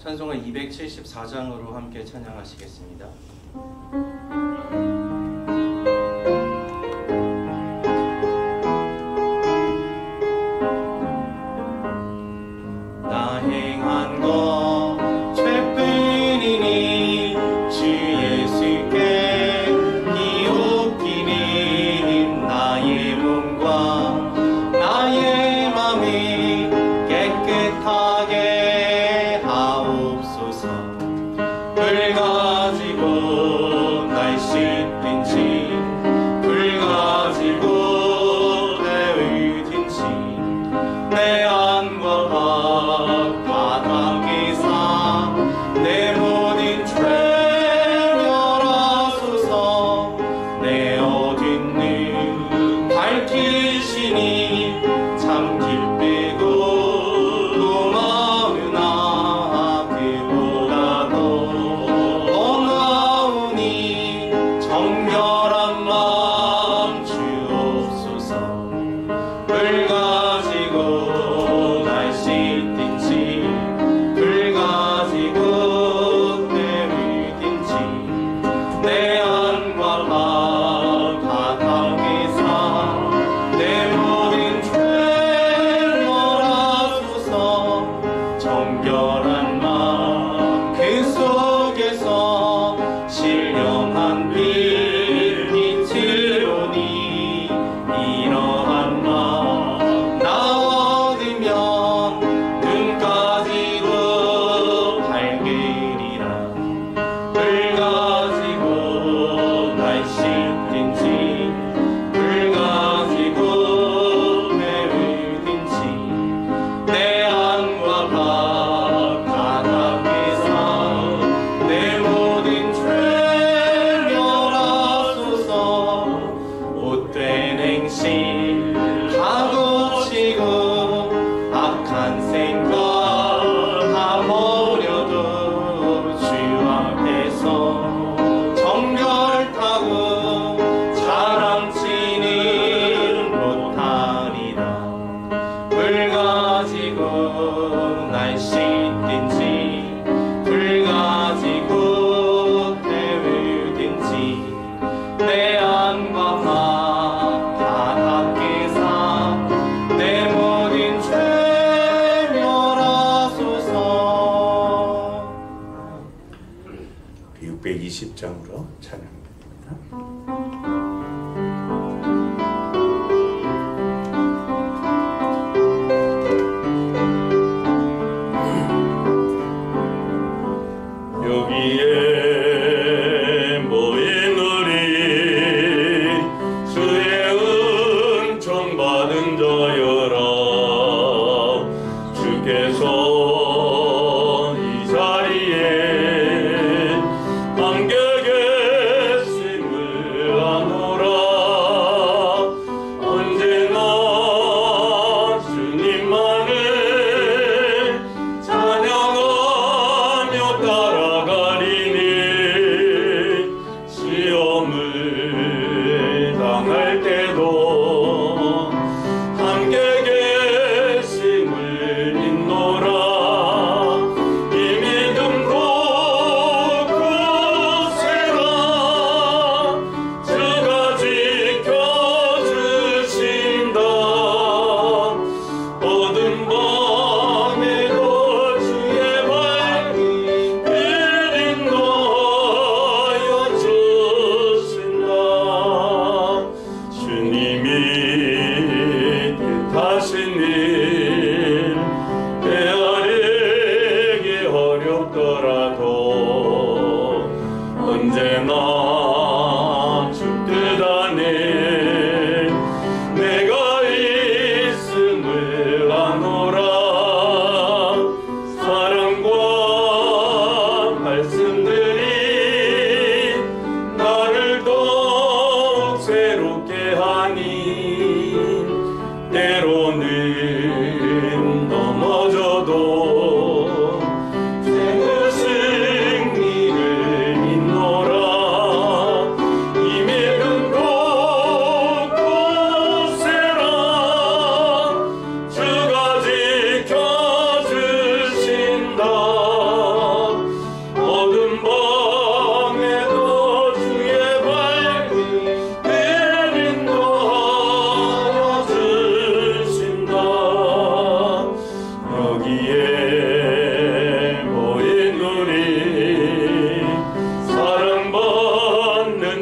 찬송가 274장으로 함께 찬양하시겠습니다. 나 행한 것 죄뿐이니 주 예수께 기웃기니 나의 몸과 나의 맘이 깨끗하게 하옵소서. 불 가지고 날 씻든지 불 가지고 내 의든지 내 안과 밖 바닥에서 내 모든 죄 멸하소서. 내 어딨는 밝히시니 참 기쁘고 고마우나 그보다 더 나으니 정결한 마음 주옵소서. 불 가지고 날 씻든지 불 가지고 내 의든지 내 안과 밖 바닥에서 내 모든 죄 멸하소서. 정결한 마음 그 속에서 신령한 빛 비추오니 이러한 마음 나 얻으면 눈 가지고 밝으리라. 불 가지고 날 씻든지 불 가지고 내 의든지 내 안과 밖 바닥에서 내 모든 죄 멸하소서. 못된 행실 다 고치고 악한 생각 다 버려도 주 앞에서 정결타고 자랑치는 못하리라. 불 가지고 날 씻든지 불 가지고 내 의든지 내 안과 밖 바닥에서 내 모든 죄 멸하소서. 620장으로 찬양드립니다. 여기에 모인 우리 주의 은총 받은 자여라. 주께서 이 자리에 함께 계심을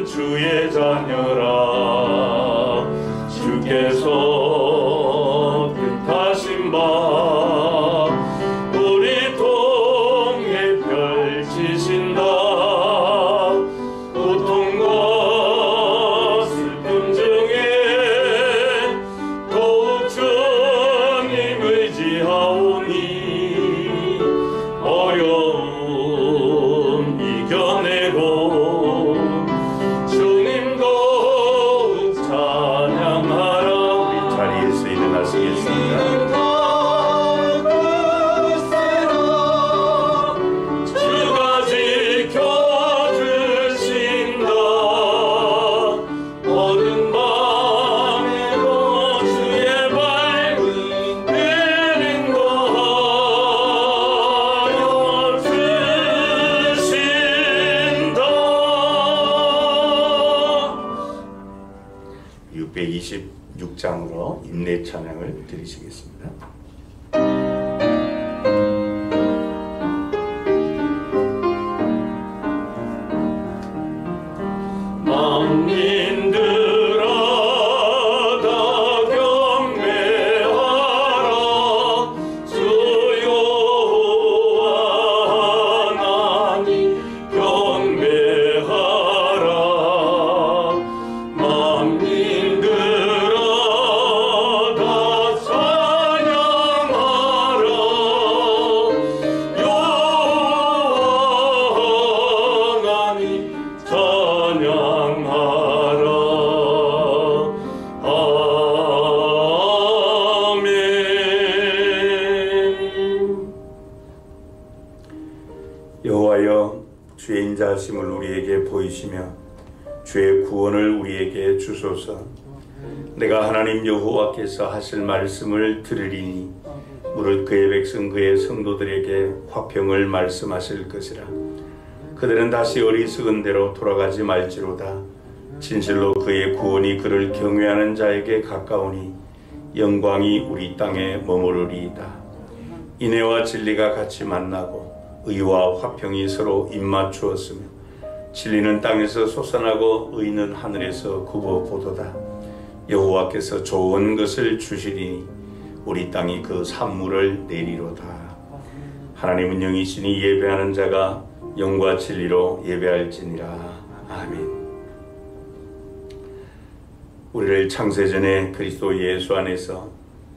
주의 자녀라. 주께서 뜻하신 바 우리 통해 펼치신다. 고통과 슬픔 중에 더욱 주님 의지하오니 어려움 이겨내고 주님 더욱 찬양하라. 우리 자리에서 일어나시겠습니다. 주가 지켜주신다. 어두운 밤에도 주의 밝은 빛을 인도하여 주신다. 626장으로 인내 찬양을 드리시겠습니다. 만민들아 다 경배하라. 주 여호와 하나님 경배하라. 만민들아 다 찬양하라. 여호와 하나님 찬양하라. 아멘. 여호와여, 주의 인자하심을 우리에게 보이시며 주의 구원을 우리에게 주소서. 내가 하나님 여호와께서 하실 말씀을 들으리니 무릇 그의 백성 그의 성도들에게 화평을 말씀하실 것이라. 그들은 다시 어리석은 대로 돌아가지 말지로다. 진실로 그의 구원이 그를 경외하는 자에게 가까우니 영광이 우리 땅에 머무르리이다. 인애와 진리가 같이 만나고 의와 화평이 서로 입맞추었으며 진리는 땅에서 솟아나고 의는 하늘에서 굽어보도다. 여호와께서 좋은 것을 주시리니 우리 땅이 그 산물을 내리로다. 하나님은 영이시니 예배하는 자가 영과 진리로 예배할지니라. 아멘. 우리를 창세전에 그리스도 예수 안에서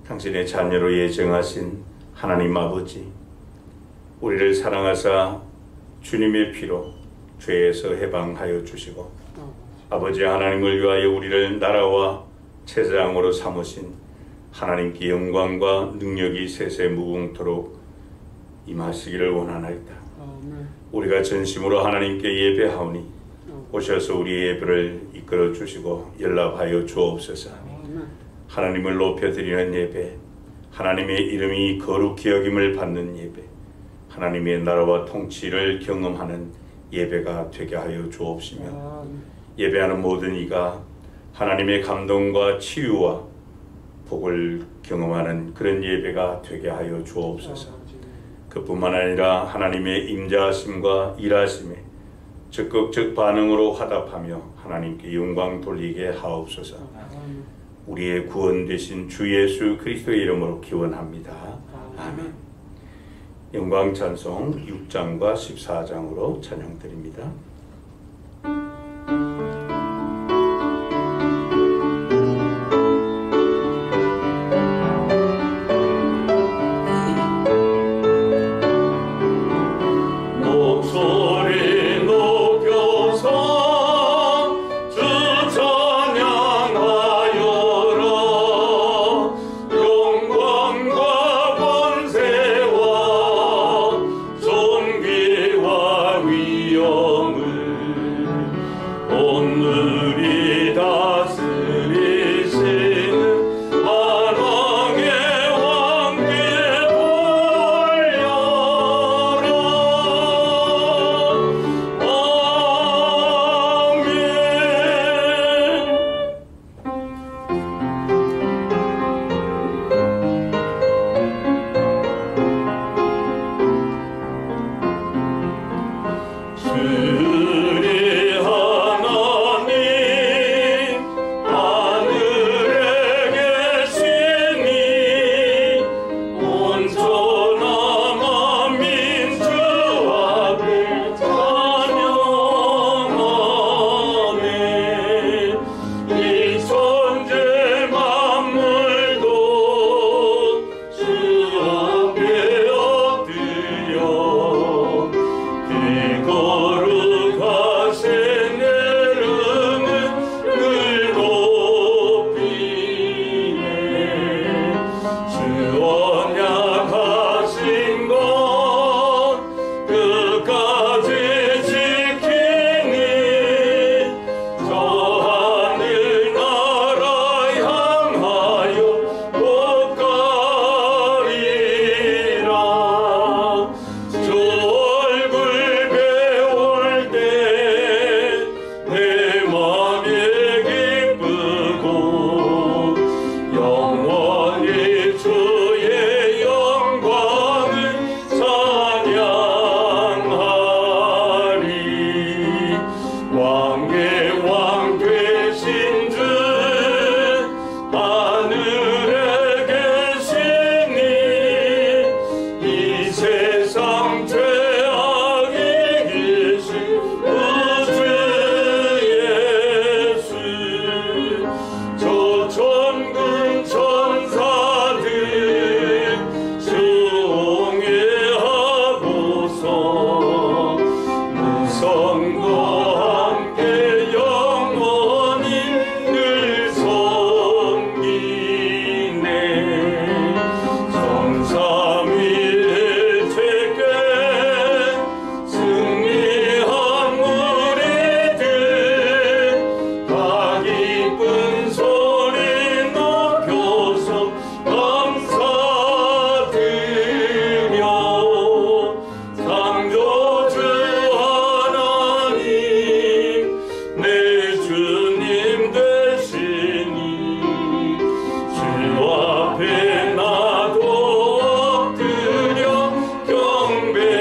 당신의 자녀로 예정하신 하나님 아버지, 우리를 사랑하사 주님의 피로 죄에서 해방하여 주시고 아버지 하나님을 위하여 우리를 나라와 제사장으로 삼으신 하나님께 영광과 능력이 세세 무궁토록 임하시기를 원하나이다. 우리가 전심으로 하나님께 예배하오니 오셔서 우리의 예배를 이끌어 주시고 연락하여 주옵소서. 하나님을 높여드리는 예배, 하나님의 이름이 거룩히 여김을 받는 예배, 하나님의 나라와 통치를 경험하는 예배가 되게 하여 주옵시며 예배하는 모든 이가 하나님의 감동과 치유와 복을 경험하는 그런 예배가 되게 하여 주옵소서. 그뿐만 아니라 하나님의 임자하심과 일하심에 적극적 반응으로 화답하며 하나님께 영광 돌리게 하옵소서. 우리의 구원 되신 주 예수 그리스도의 이름으로 기원합니다. 아멘. 영광 찬송 6장과 14장으로 찬양드립니다. 목소리 높여서 주 찬양하여라. 영광과 권세와 존귀와 위엄을 왕의 왕 되신 주 하늘에 계시니 이 세상 죄악이 계신 우주 예수 저 천군 천사들 숭배하고서 성과 함께 영원히 늘 섬기네 성삼위일체께 승리한 우리들 다 기쁜 소리 높여서 감사드려 창조주 하나님 내 주님 되시니 주 앞에 나도 엎드려 경배하네.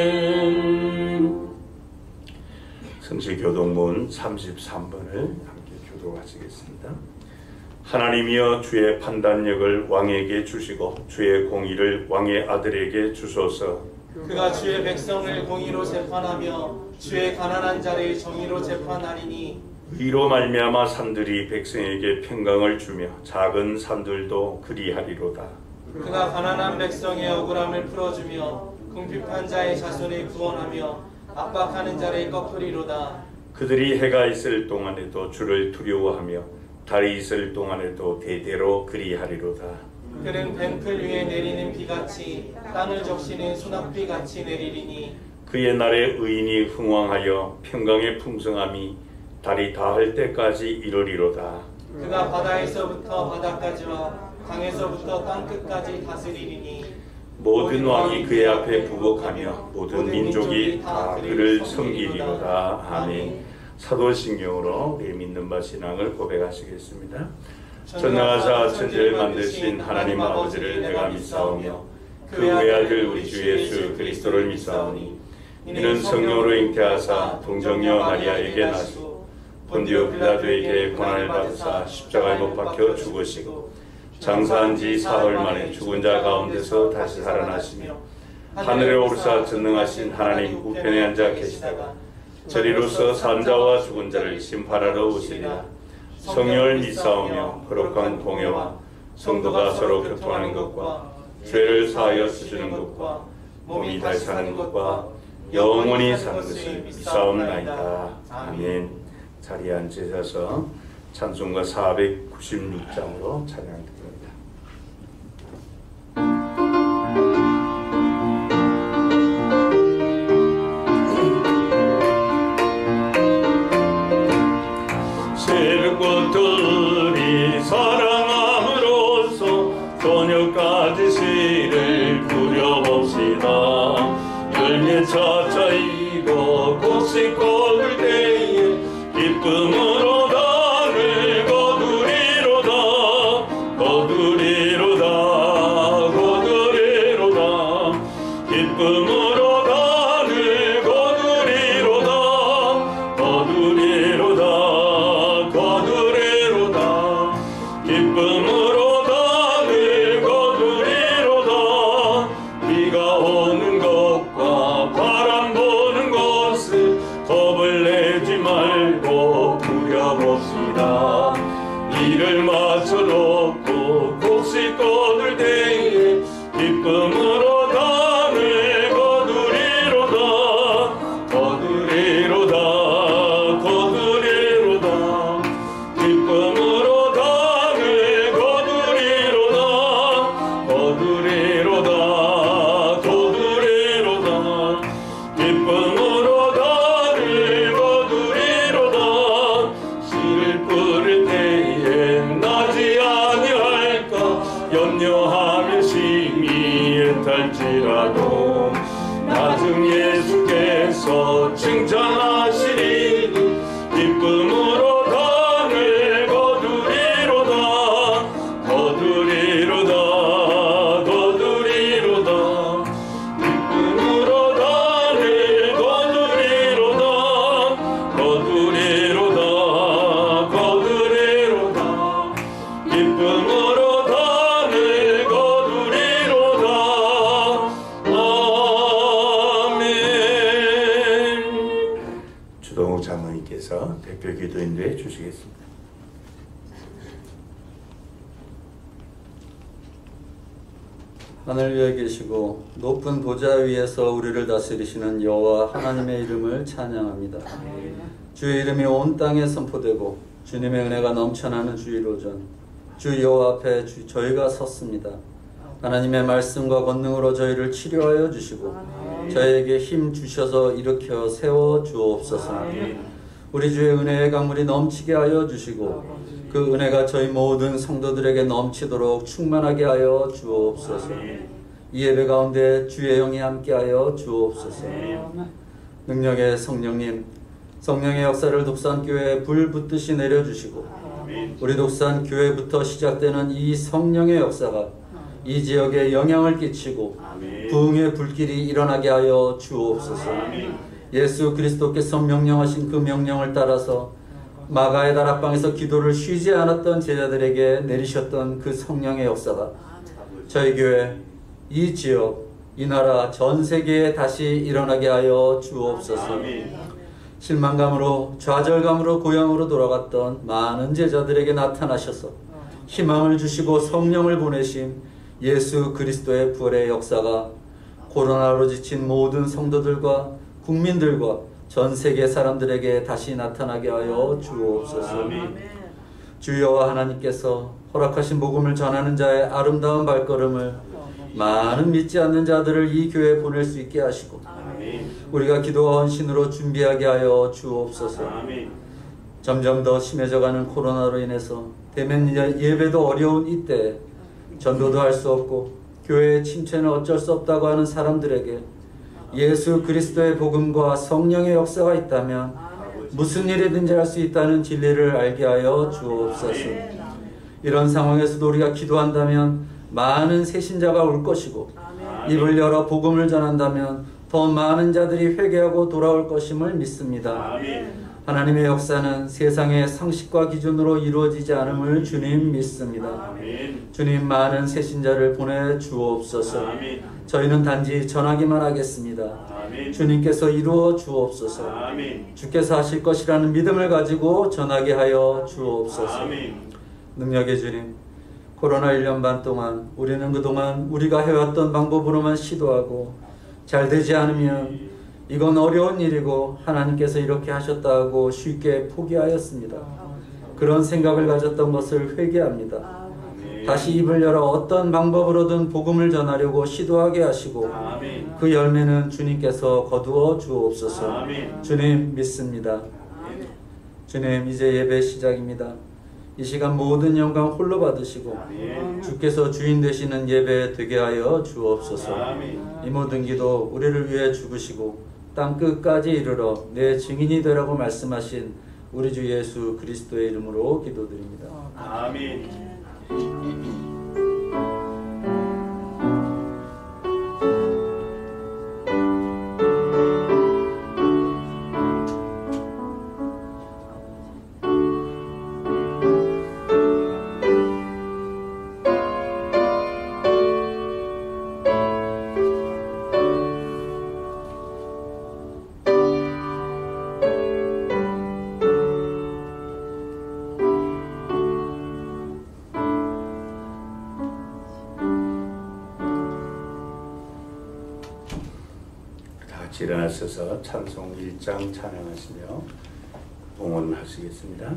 아멘. 성시교동문 33번을 함께 교독하시겠습니다. 하나님이여 주의 판단력을 왕에게 주시고 주의 공의를 왕의 아들에게 주소서. 그가 주의 백성을 공의로 재판하며 주의 가난한 자를 정의로 재판하리니 의로 말미암아 산들이 백성에게 평강을 주며 작은 산들도 그리하리로다. 그가 가난한 백성의 억울함을 풀어주며 궁핍한 자의 자손을 구원하며 압박하는 자를 꺾으리로다. 그들이 해가 있을 동안에도 주를 두려워하며 달이 있을 동안에도 대대로 그리하리로다. 그는 뱀풀 위에 내리는 비같이 땅을 적시는 소낙비같이 내리리니 그의 날에 의인이 흥왕하여 평강의 풍성함이 달이 닿을 때까지 이르리로다. 그가 바다에서부터 바다까지와 강에서부터 땅끝까지 다스리리니 모든 왕이 그의 앞에 부복하며 모든 민족이 다 그를 섬기리로다. 아멘. 사도신경으로 우리의 믿는 바 신앙을 고백하시겠습니다. 전능하사 천지를 만드신 하나님 아버지를 내가 믿사오며 그 외아들 우리 주 예수 그리스도를 믿사오니 이는 성령으로 잉태하사 동정녀 마리아에게 나시고 본디오 빌라도에게 고난을 받으사 십자가에 못 박혀 죽으시고 장사한 지 사흘 만에 죽은 자 가운데서 다시 살아나시며 하늘에 오르사 전능하신 하나님 우편에 앉아 계시다가 저리로서 산자와 죽은 자를 심판하러 오시리라. 성령을 믿사오며 거룩한 공예와 성도가 서로 교통하는 것과 죄를 사하여 주시는 것과 몸이 다시 사는 것과 영원히 사는 것을 믿사옵나이다. 아멘. 자리에 앉으셔서 찬송가 496장으로 찬양드립니다. 새벽꽃들이 사랑함으로써 저녁까지 시를 부려봅시다. 열매 차차 익어 곡식 거둘 때에 기쁨으로 단을 거두리로다. 거두리로다. 거두리로다. 기쁨으로 단을 거두리로다. 거두리로다. 거두리로다. 기쁨으로 단을 거두리로다. 비가 오는 것과 바람 부는 것을 겁을 내지 말고 부려봅시다. 이를 맞춰놓고 곡식 거둘 때에 기쁨으로 단을 거두리로다. 거두리로다. 거두리로다. 기쁨으로 단을 거두리로다. 거두리로다. 거두리로다. 기쁨으로 단을 거두리로다. 씨를 뿌릴 때에 나지 아니할까 염려하며 심히 애탈지라도 나중 예수께서 칭찬하시리니 기쁨으로 단을 거두리로다. 거두리로다. 대표 기도인도해 주시겠습니다. 하늘 위에 계시고 높은 보좌 위에서 우리를 다스리시는 여호와 하나님의 이름을 찬양합니다. 주의 이름이 온 땅에 선포되고 주님의 은혜가 넘쳐나는 주일 오전 주 여호와 앞에 저희가 섰습니다. 하나님의 말씀과 권능으로 저희를 치료하여 주시고 저희에게 힘 주셔서 일으켜 세워 주옵소서. 우리 주의 은혜의 강물이 넘치게 하여 주시고 그 은혜가 저희 모든 성도들에게 넘치도록 충만하게 하여 주옵소서. 이 예배 가운데 주의 영이 함께하여 주옵소서. 능력의 성령님, 성령의 역사를 독산교회에 불 붙듯이 내려주시고 우리 독산교회부터 시작되는 이 성령의 역사가 이 지역에 영향을 끼치고 부흥의 불길이 일어나게 하여 주옵소서. 예수 그리스도께서 명령하신 그 명령을 따라서 마가의 다락방에서 기도를 쉬지 않았던 제자들에게 내리셨던 그 성령의 역사가 저희 교회, 이 지역, 이 나라, 전 세계에 다시 일어나게 하여 주옵소서. 실망감으로 좌절감으로 고향으로 돌아갔던 많은 제자들에게 나타나셔서 희망을 주시고 성령을 보내신 예수 그리스도의 부활의 역사가 코로나로 지친 모든 성도들과 국민들과 전 세계 사람들에게 다시 나타나게 하여 주옵소서. 주 여호와 하나님께서 허락하신 복음을 전하는 자의 아름다운 발걸음을 많은 믿지 않는 자들을 이 교회에 보낼 수 있게 하시고 우리가 기도와 헌신으로 준비하게 하여 주옵소서. 점점 더 심해져가는 코로나로 인해서 대면 예배도 어려운 이때 전도도 할 수 없고 교회의 침체는 어쩔 수 없다고 하는 사람들에게 예수 그리스도의 복음과 성령의 역사가 있다면 무슨 일이든지 할 수 있다는 진리를 알게 하여 주옵소서. 이런 상황에서도 우리가 기도한다면 많은 새신자가 올 것이고 입을 열어 복음을 전한다면 더 많은 자들이 회개하고 돌아올 것임을 믿습니다. 하나님의 역사는 세상의 상식과 기준으로 이루어지지 않음을 주님 믿습니다. 주님 많은 새신자를 보내 주옵소서. 저희는 단지 전하기만 하겠습니다. 주님께서 이루어 주옵소서. 주께서 하실 것이라는 믿음을 가지고 전하게 하여 주옵소서. 능력의 주님, 코로나 1년 반 동안 우리는 그동안 우리가 해왔던 방법으로만 시도하고 잘 되지 않으면 이건 어려운 일이고 하나님께서 이렇게 하셨다고 쉽게 포기하였습니다. 그런 생각을 가졌던 것을 회개합니다. 다시 입을 열어 어떤 방법으로든 복음을 전하려고 시도하게 하시고 그 열매는 주님께서 거두어 주옵소서. 주님 믿습니다. 주님, 이제 예배 시작입니다. 이 시간 모든 영광 홀로 받으시고 주께서 주인 되시는 예배 되게 하여 주옵소서. 이 모든 기도 우리를 위해 죽으시고 땅 끝까지 이르러 내 증인이 되라고 말씀하신 우리 주 예수 그리스도의 이름으로 기도드립니다. 아멘. 일어나셔서 찬송 1장 찬양하시며 봉헌하시겠습니다.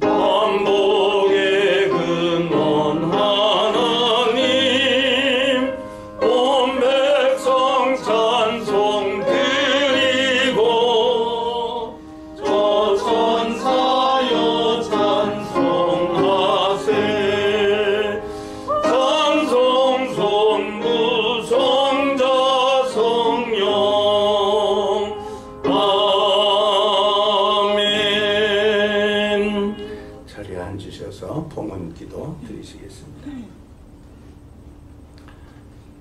만복의 근원 하나님 온 백성 찬송 드리고 저 천사여 찬송하세. 봉헌기도 드리시겠습니다.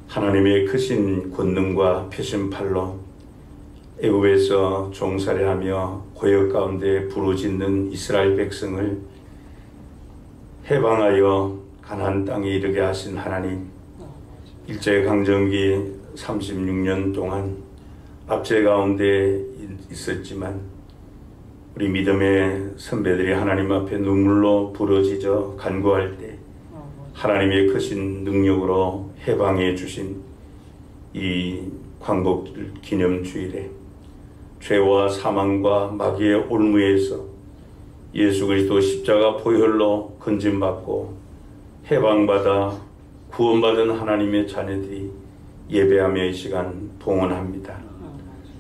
하나님의 크신 권능과 표심팔로 애굽에서 종살이하며 고역 가운데 부르짖는 이스라엘 백성을 해방하여 가나안 땅에 이르게 하신 하나님, 일제강점기 36년 동안 압제 가운데 있었지만 우리 믿음의 선배들이 하나님 앞에 눈물로 부러지져 간구할 때 하나님의 크신 능력으로 해방해 주신 이 광복 기념주일에 죄와 사망과 마귀의 올무에서 예수 그리스도 십자가 보혈로 건짐받고 해방받아 구원받은 하나님의 자녀들이 예배하며 이 시간 봉헌합니다.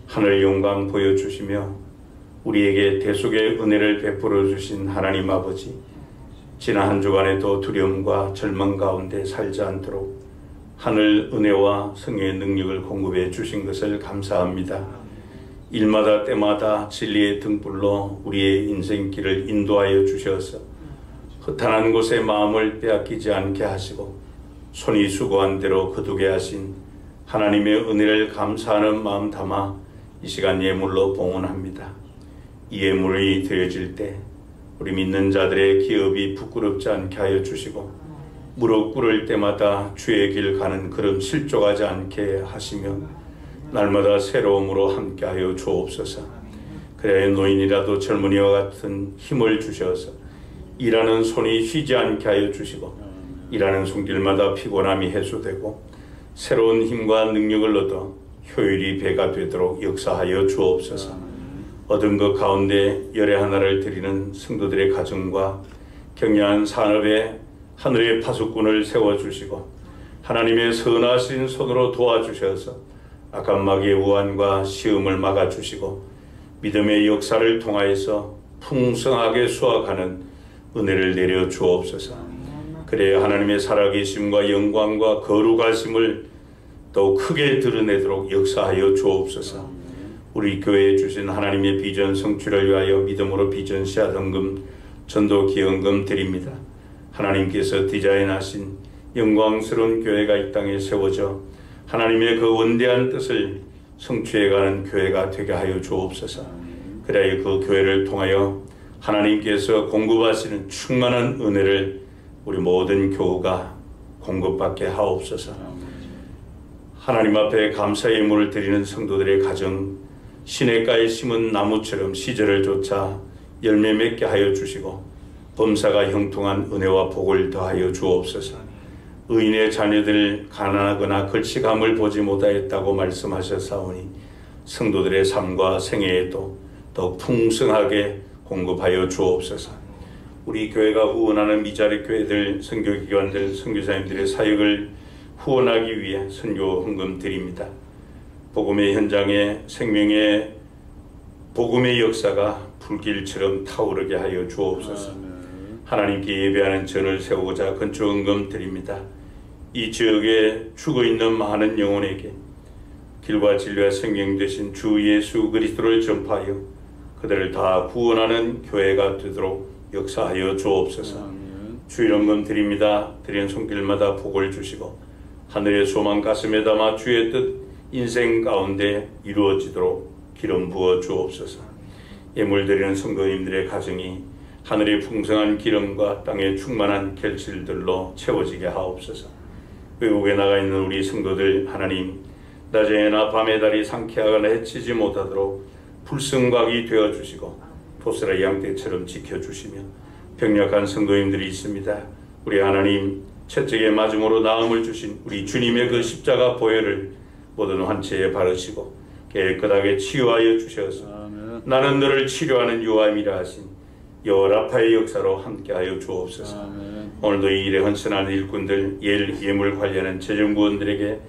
하늘 영광 보여주시며 우리에게 대속의 은혜를 베풀어 주신 하나님 아버지, 지난 한 주간에도 두려움과 절망 가운데 살지 않도록 하늘 은혜와 성령의 능력을 공급해 주신 것을 감사합니다. 일마다 때마다 진리의 등불로 우리의 인생길을 인도하여 주셔서 허탄한 곳에 마음을 빼앗기지 않게 하시고 손이 수고한 대로 거두게 하신 하나님의 은혜를 감사하는 마음 담아 이 시간 예물로 봉헌합니다. 이 예물이 드려질 때 우리 믿는 자들의 기업이 부끄럽지 않게 하여 주시고 무릎 꿇을 때마다 주의 길 가는 걸음 실족하지 않게 하시며 날마다 새로움으로 함께하여 주옵소서. 그래야 노인이라도 젊은이와 같은 힘을 주셔서 일하는 손이 쉬지 않게 하여 주시고 일하는 손길마다 피곤함이 해소되고 새로운 힘과 능력을 얻어 효율이 배가 되도록 역사하여 주옵소서. 얻은 것 가운데 열의 하나를 드리는 성도들의 가정과 경영한 산업에 하늘의 파수꾼을 세워주시고 하나님의 선하신 손으로 도와주셔서 악한 마귀의 우환과 시험을 막아주시고 믿음의 역사를 통하여서 풍성하게 수확하는 은혜를 내려 주옵소서. 그래야 하나님의 살아계심과 영광과 거룩하심을 더욱 크게 드러내도록 역사하여 주옵소서. 우리 교회에 주신 하나님의 비전 성취를 위하여 믿음으로 비전 씨앗헌금 전도 기여금 드립니다. 하나님께서 디자인하신 영광스러운 교회가 이 땅에 세워져 하나님의 그 원대한 뜻을 성취해가는 교회가 되게 하여 주옵소서. 그래야 그 교회를 통하여 하나님께서 공급하시는 충만한 은혜를 우리 모든 교우가 공급받게 하옵소서. 하나님 앞에 감사의 예물을 드리는 성도들의 가정, 시냇가에 심은 나무처럼 시절을 쫓아 열매 맺게 하여 주시고 범사가 형통한 은혜와 복을 더하여 주옵소서. 의인의 자녀들 가난하거나 걸치감을 보지 못하였다고 말씀하셨사오니 성도들의 삶과 생애에도 더욱 풍성하게 공급하여 주옵소서. 우리 교회가 후원하는 미자립 교회들, 선교기관들, 선교사님들의 사역을 후원하기 위해 선교 헌금 드립니다. 복음의 현장에 생명의 복음의 역사가 불길처럼 타오르게 하여 주옵소서. 하나님께 예배하는 전을 세우고자 건축 헌금 드립니다. 이 지역에 죽어있는 많은 영혼에게 길과 진리와 생명 되신 주 예수 그리스도를 전파하여 그들을 다 구원하는 교회가 되도록 역사하여 주옵소서. 주일 헌금 드립니다. 드리는 손길마다 복을 주시고 하늘의 소망 가슴에 담아 주의 뜻 인생 가운데 이루어지도록 기름 부어 주옵소서. 예물 드리는 성도님들의 가정이 하늘의 풍성한 기름과 땅의 충만한 결실들로 채워지게 하옵소서. 외국에 나가 있는 우리 성도들 하나님, 낮에나 밤에 달이 상쾌하거나 해치지 못하도록 불성각이 되어주시고 보스라 양떼처럼 지켜주시며 병약한 성도님들이 있습니다. 우리 하나님, 채찍에 맞음으로 나음을 주신 우리 주님의 그 십자가 보혈을 모든 환체에 바르시고 깨끗하게 치유하여 주셔서 나는 너를 치료하는 요함이라 하신 여호와 라파의 역사로 함께하여 주옵소서. 오늘도 이 일에 헌신하는 일꾼들, 예물 관리하는 재정부원들에게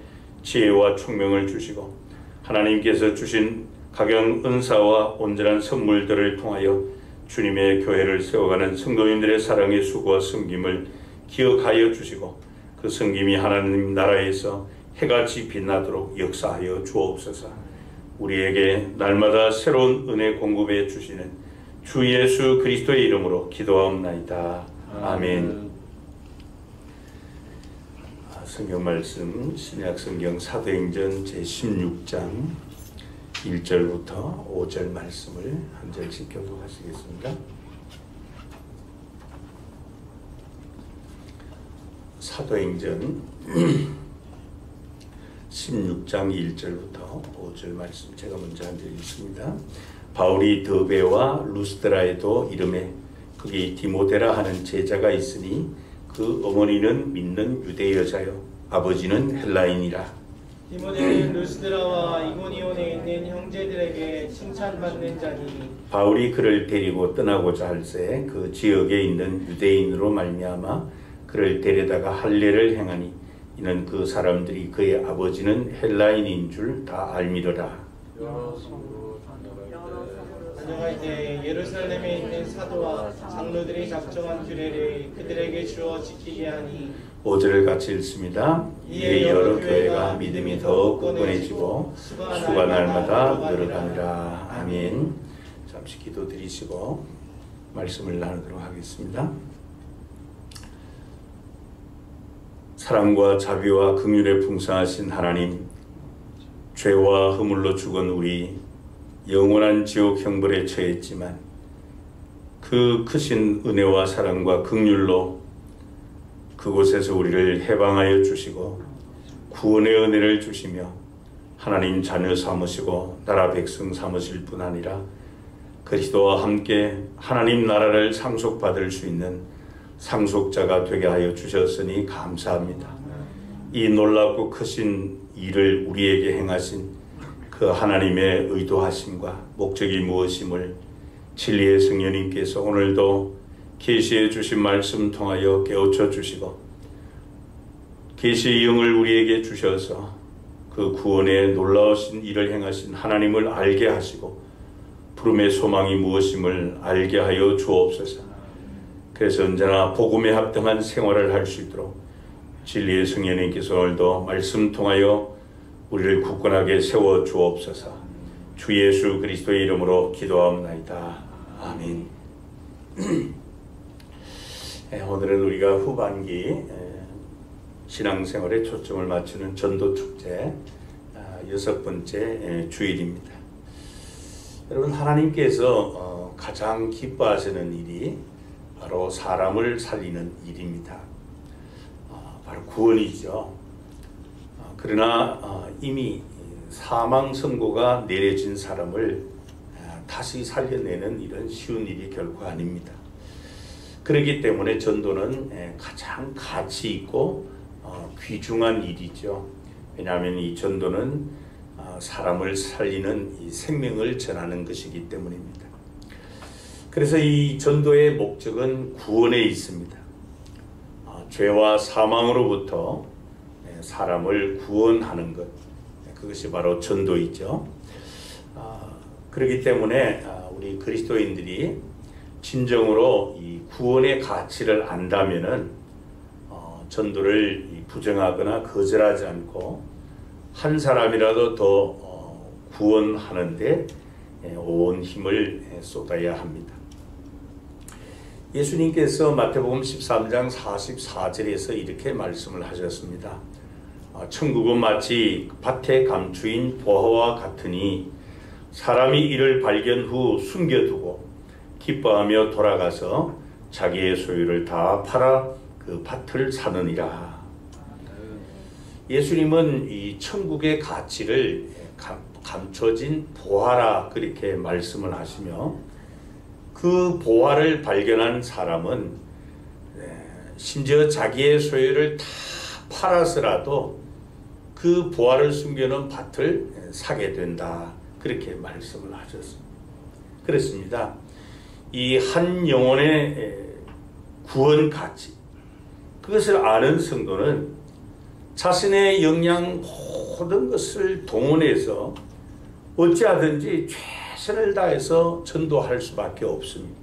지혜와 총명을 주시고 하나님께서 주신 각양 은사와 온전한 선물들을 통하여 주님의 교회를 세워가는 성도님들의 사랑의 수고와 섬김을 기억하여 주시고 그 섬김이 하나님 나라에서 해같이 빛나도록 역사하여 주옵소서. 우리에게 날마다 새로운 은혜 공급해 주시는 주 예수 그리스도의 이름으로 기도하옵나이다. 아멘. 성경 말씀 신약 성경 사도행전 제16장 1절부터 5절 말씀을 한 절씩 교독하시겠습니다. 사도행전 16장 1절부터 5절 말씀 제가 먼저 한 절 읽습니다. 바울이 더베와 루스드라에도 이름에 거기 디모데라 하는 제자가 있으니 그 어머니는 믿는 유대 여자요 아버지는 헬라인이라. 디모데는 루스드라와 이고니온에 있는 형제들에게 칭찬받는 자니 바울이 그를 데리고 떠나고자 할새 그 지역에 있는 유대인으로 말미암아 그를 데려다가 할례를 행하니 이는 그 사람들이 그의 아버지는 헬라인인 줄 다 알미더라. 다녀갈 때 예루살렘에 있는 사도와 장로들이 작정한 규례를 그들에게 주어 지키게 하니 5절을 같이 읽습니다. 이에 여러 교회가 믿음이 더욱 굳건해지고 수가 날마다 늘어가니라. 아멘. 잠시 기도드리시고 말씀을 나누도록 하겠습니다. 사랑과 자비와 긍휼에 풍성하신 하나님, 죄와 허물로 죽은 우리 영원한 지옥 형벌에 처했지만 그 크신 은혜와 사랑과 긍휼로 그곳에서 우리를 해방하여 주시고 구원의 은혜를 주시며 하나님 자녀 삼으시고 나라 백성 삼으실 뿐 아니라 그리스도와 함께 하나님 나라를 상속받을 수 있는 상속자가 되게 하여 주셨으니 감사합니다. 이 놀랍고 크신 일을 우리에게 행하신 그 하나님의 의도하심과 목적이 무엇임을 진리의 성령님께서 오늘도 계시해 주신 말씀 통하여 깨우쳐 주시고 계시의 영을 우리에게 주셔서 그 구원의 놀라우신 일을 행하신 하나님을 알게 하시고 부름의 소망이 무엇임을 알게 하여 주옵소서. 그래서 언제나 복음에 합당한 생활을 할 수 있도록 진리의 성령님께서 오늘도 말씀 통하여 우리를 굳건하게 세워 주옵소서. 주 예수 그리스도의 이름으로 기도하옵나이다. 아멘. 오늘은 우리가 후반기 신앙생활에 초점을 맞추는 전도축제 6번째 주일입니다. 여러분, 하나님께서 가장 기뻐하시는 일이 바로 사람을 살리는 일입니다. 바로 구원이죠. 그러나 이미 사망 선고가 내려진 사람을 다시 살려내는 일은 쉬운 일이 결코 아닙니다. 그렇기 때문에 전도는 가장 가치 있고 귀중한 일이죠. 왜냐하면 이 전도는 사람을 살리는 이 생명을 전하는 것이기 때문입니다. 그래서 이 전도의 목적은 구원에 있습니다. 죄와 사망으로부터 사람을 구원하는 것, 그것이 바로 전도이죠. 그렇기 때문에 우리 그리스도인들이 진정으로 이 구원의 가치를 안다면은 전도를 부정하거나 거절하지 않고 한 사람이라도 더 구원하는데 온 힘을 쏟아야 합니다. 예수님께서 마태복음 13장 44절에서 이렇게 말씀을 하셨습니다. 천국은 마치 밭에 감추인 보화와 같으니 사람이 이를 발견 후 숨겨두고 기뻐하며 돌아가서 자기의 소유를 다 팔아 그 밭을 사느니라. 예수님은 이 천국의 가치를 감춰진 보화라 그렇게 말씀을 하시며 그 보화를 발견한 사람은 심지어 자기의 소유를 다 팔아서라도 그 보화를 숨겨놓은 밭을 사게 된다 그렇게 말씀을 하셨습니다. 그렇습니다. 이 한 영혼의 구원 가치, 그것을 아는 성도는 자신의 역량 모든 것을 동원해서 어찌하든지 최선을 다해서 전도할 수밖에 없습니다.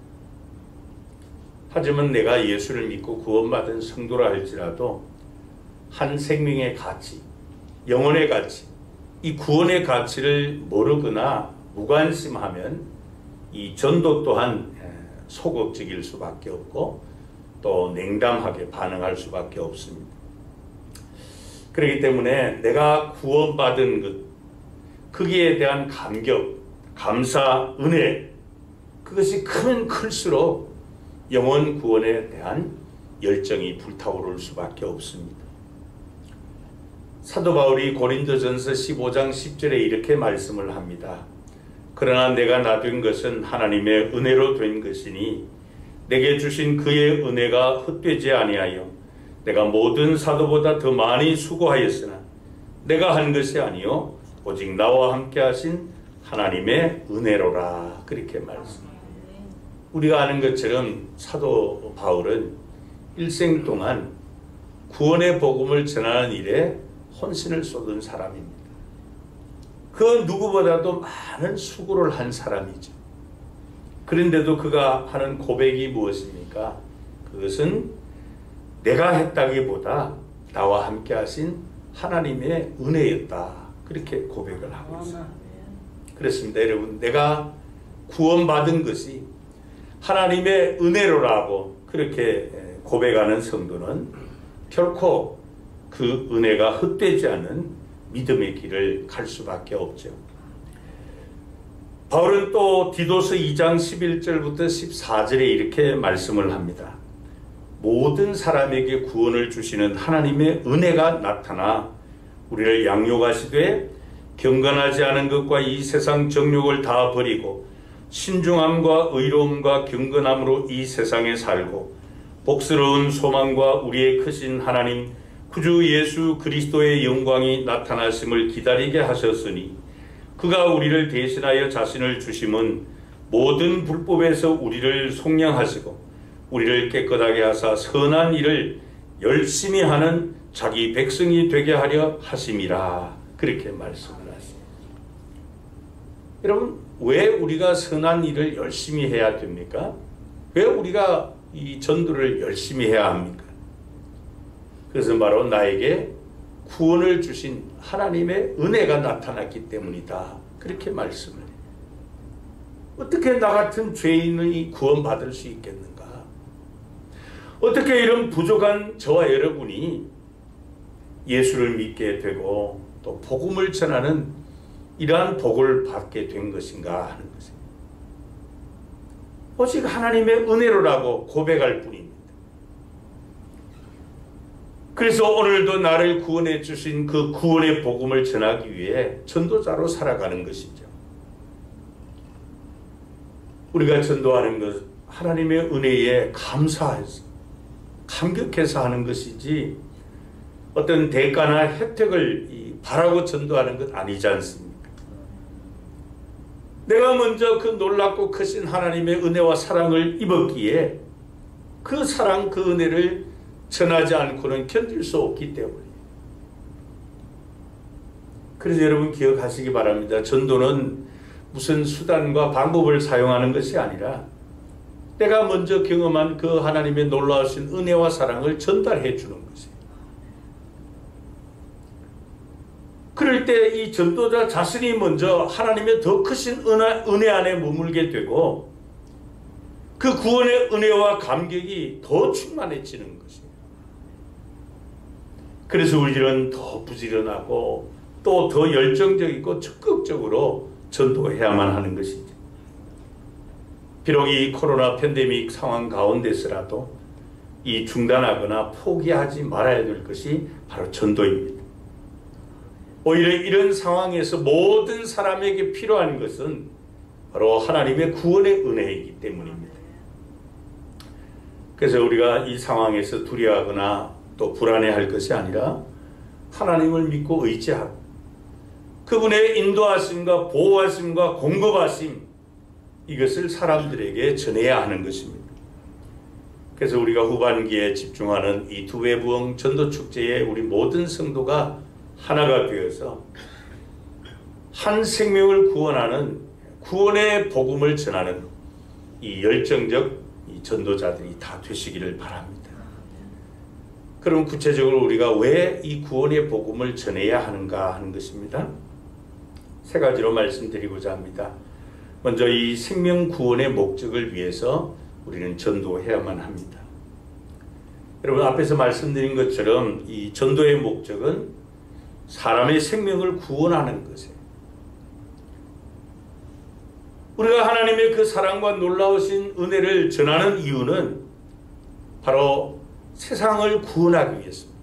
하지만 내가 예수를 믿고 구원받은 성도라 할지라도 한 생명의 가치, 영혼의 가치, 이 구원의 가치를 모르거나 무관심하면 이 전도 또한 소극적일 수밖에 없고 또 냉담하게 반응할 수밖에 없습니다. 그렇기 때문에 내가 구원받은 것, 거기에 대한 감격, 감사, 은혜, 그것이 크면 클수록 영혼 구원에 대한 열정이 불타오를 수밖에 없습니다. 사도 바울이 고린도전서 15장 10절에 이렇게 말씀을 합니다. 그러나 내가 나된 것은 하나님의 은혜로 된 것이니 내게 주신 그의 은혜가 헛되지 아니하여 내가 모든 사도보다 더 많이 수고하였으나 내가 한 것이 아니요 오직 나와 함께 하신 하나님의 은혜로라. 그렇게 말씀합니다. 우리가 아는 것처럼 사도 바울은 일생 동안 구원의 복음을 전하는 일에 혼신을 쏟은 사람입니다. 그 누구보다도 많은 수고를 한 사람이죠. 그런데도 그가 하는 고백이 무엇입니까? 그것은 내가 했다기보다 나와 함께 하신 하나님의 은혜였다. 그렇게 고백을 하고 있습니다. 그렇습니다. 여러분, 내가 구원받은 것이 하나님의 은혜로라고 그렇게 고백하는 성도는 결코 그 은혜가 헛되지 않은 믿음의 길을 갈 수밖에 없죠. 바울은 또 디도서 2장 11절부터 14절에 이렇게 말씀을 합니다. 모든 사람에게 구원을 주시는 하나님의 은혜가 나타나 우리를 양육하시되 경건하지 않은 것과 이 세상 정욕을 다 버리고 신중함과 의로움과 경건함으로 이 세상에 살고 복스러운 소망과 우리의 크신 하나님 구주 예수 그리스도의 영광이 나타나심을 기다리게 하셨으니 그가 우리를 대신하여 자신을 주심은 모든 불법에서 우리를 속량하시고 우리를 깨끗하게 하사 선한 일을 열심히 하는 자기 백성이 되게 하려 하심이라. 그렇게 말씀을 하십니다. 여러분, 왜 우리가 선한 일을 열심히 해야 됩니까? 왜 우리가 이 전도를 열심히 해야 합니까? 그것은 바로 나에게 구원을 주신 하나님의 은혜가 나타났기 때문이다. 그렇게 말씀을 해요. 어떻게 나 같은 죄인이 구원받을 수 있겠는가? 어떻게 이런 부족한 저와 여러분이 예수를 믿게 되고 또 복음을 전하는 이러한 복을 받게 된 것인가 하는 것입니다. 오직 하나님의 은혜로라고 고백할 뿐입니다. 그래서 오늘도 나를 구원해 주신 그 구원의 복음을 전하기 위해 전도자로 살아가는 것이죠. 우리가 전도하는 것 하나님의 은혜에 감사해서 감격해서 하는 것이지 어떤 대가나 혜택을 바라고 전도하는 것 아니지 않습니까? 내가 먼저 그 놀랍고 크신 하나님의 은혜와 사랑을 입었기에 그 사랑 그 은혜를 전하지 않고는 견딜 수 없기 때문이에요. 그래서 여러분 기억하시기 바랍니다. 전도는 무슨 수단과 방법을 사용하는 것이 아니라 내가 먼저 경험한 그 하나님의 놀라우신 은혜와 사랑을 전달해 주는 것이에요. 그럴 때 이 전도자 자신이 먼저 하나님의 더 크신 은혜 안에 머물게 되고 그 구원의 은혜와 감격이 더 충만해지는 것이에요. 그래서 우리는 더 부지런하고 또 더 열정적이고 적극적으로 전도해야만 하는 것이죠. 비록 이 코로나 팬데믹 상황 가운데서라도 이 중단하거나 포기하지 말아야 될 것이 바로 전도입니다. 오히려 이런 상황에서 모든 사람에게 필요한 것은 바로 하나님의 구원의 은혜이기 때문입니다. 그래서 우리가 이 상황에서 두려워하거나 또 불안해할 것이 아니라 하나님을 믿고 의지하고 그분의 인도하심과 보호하심과 공급하심 이것을 사람들에게 전해야 하는 것입니다. 그래서 우리가 후반기에 집중하는 이 두배부흥 전도축제에 우리 모든 성도가 하나가 되어서 한 생명을 구원하는 구원의 복음을 전하는 이 열정적 이 전도자들이 다 되시기를 바랍니다. 그럼 구체적으로 우리가 왜 이 구원의 복음을 전해야 하는가 하는 것입니다. 세 가지로 말씀드리고자 합니다. 먼저 이 생명 구원의 목적을 위해서 우리는 전도해야만 합니다. 여러분 앞에서 말씀드린 것처럼 이 전도의 목적은 사람의 생명을 구원하는 것이에요. 우리가 하나님의 그 사랑과 놀라우신 은혜를 전하는 이유는 바로 세상을 구원하기 위해서입니다.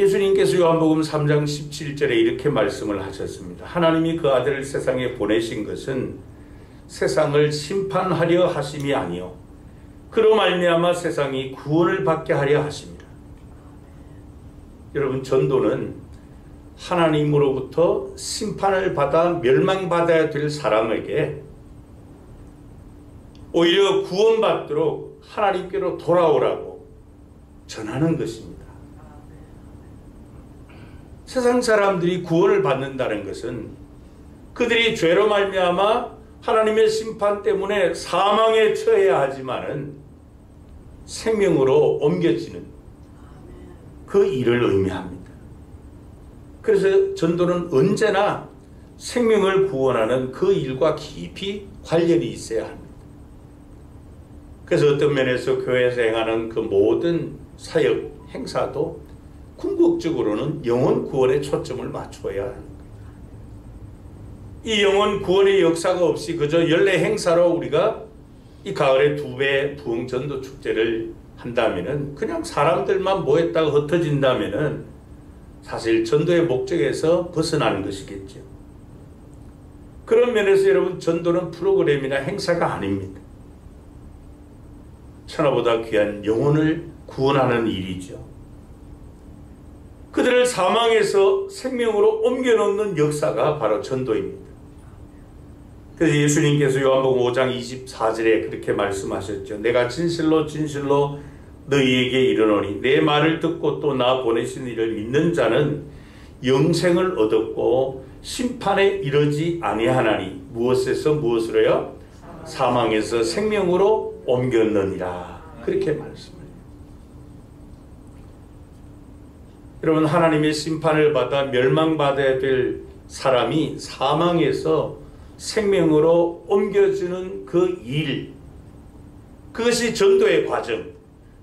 예수님께서 요한복음 3장 17절에 이렇게 말씀을 하셨습니다. 하나님이 그 아들을 세상에 보내신 것은 세상을 심판하려 하심이 아니요 그로 말미암아 세상이 구원을 받게 하려 하십니다. 여러분, 전도는 하나님으로부터 심판을 받아 멸망받아야 될 사람에게 오히려 구원받도록 하나님께로 돌아오라고 전하는 것입니다. 세상 사람들이 구원을 받는다는 것은 그들이 죄로 말미암아 하나님의 심판 때문에 사망에 처해야 하지만은 생명으로 옮겨지는 그 일을 의미합니다. 그래서 전도는 언제나 생명을 구원하는 그 일과 깊이 관련이 있어야 합니다. 그래서 어떤 면에서 교회에서 행하는 그 모든 사역 행사도 궁극적으로는 영혼 구원에 초점을 맞춰야 하는 거예요. 이 영혼 구원의 역사가 없이 그저 연례 행사로 우리가 이 가을에 2배 부흥 전도 축제를 한다면은 그냥 사람들만 모였다가 흩어진다면은 사실 전도의 목적에서 벗어나는 것이겠죠. 그런 면에서 여러분, 전도는 프로그램이나 행사가 아닙니다. 천하보다 귀한 영혼을 구원하는 일이죠. 그들을 사망에서 생명으로 옮겨놓는 역사가 바로 전도입니다. 그래서 예수님께서 요한복음 5장 24절에 그렇게 말씀하셨죠. 내가 진실로 진실로 너희에게 이르노니 내 말을 듣고 또 나 보내신 이를 믿는 자는 영생을 얻었고 심판에 이르지 아니하나니 무엇에서 무엇으로요? 사망에서 생명으로 옮겼느니라. 그렇게 말씀해요. 여러분, 하나님의 심판을 받아 멸망받아야 될 사람이 사망에서 생명으로 옮겨주는 그 일, 그것이 전도의 과정,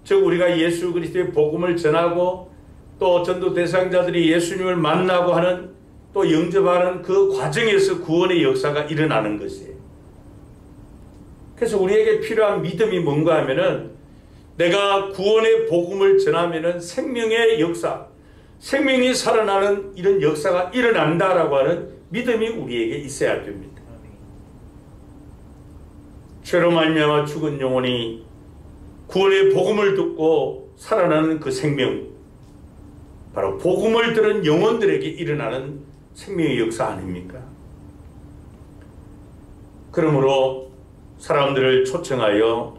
즉 우리가 예수 그리스도의 복음을 전하고 또 전도 대상자들이 예수님을 만나고 하는 또 영접하는 그 과정에서 구원의 역사가 일어나는 것이에요. 그래서 우리에게 필요한 믿음이 뭔가 하면은 내가 구원의 복음을 전하면은 생명의 역사, 생명이 살아나는 이런 역사가 일어난다라고 하는 믿음이 우리에게 있어야 됩니다. 죄로 말미암아 죽은 영혼이 구원의 복음을 듣고 살아나는 그 생명, 바로 복음을 들은 영혼들에게 일어나는 생명의 역사 아닙니까? 그러므로 사람들을 초청하여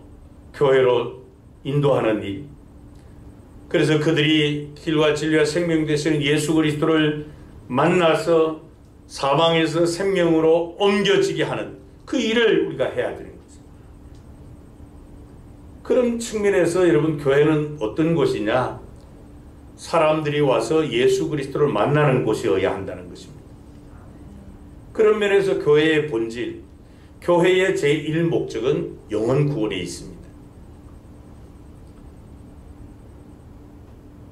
교회로 인도하는 일, 그래서 그들이 길과 진리와 생명 되시는 예수 그리스도를 만나서 사망에서 생명으로 옮겨지게 하는 그 일을 우리가 해야 되는 거죠. 그런 측면에서 여러분, 교회는 어떤 곳이냐? 사람들이 와서 예수 그리스도를 만나는 곳이어야 한다는 것입니다. 그런 면에서 교회의 본질, 교회의 제1목적은 영혼 구원에 있습니다.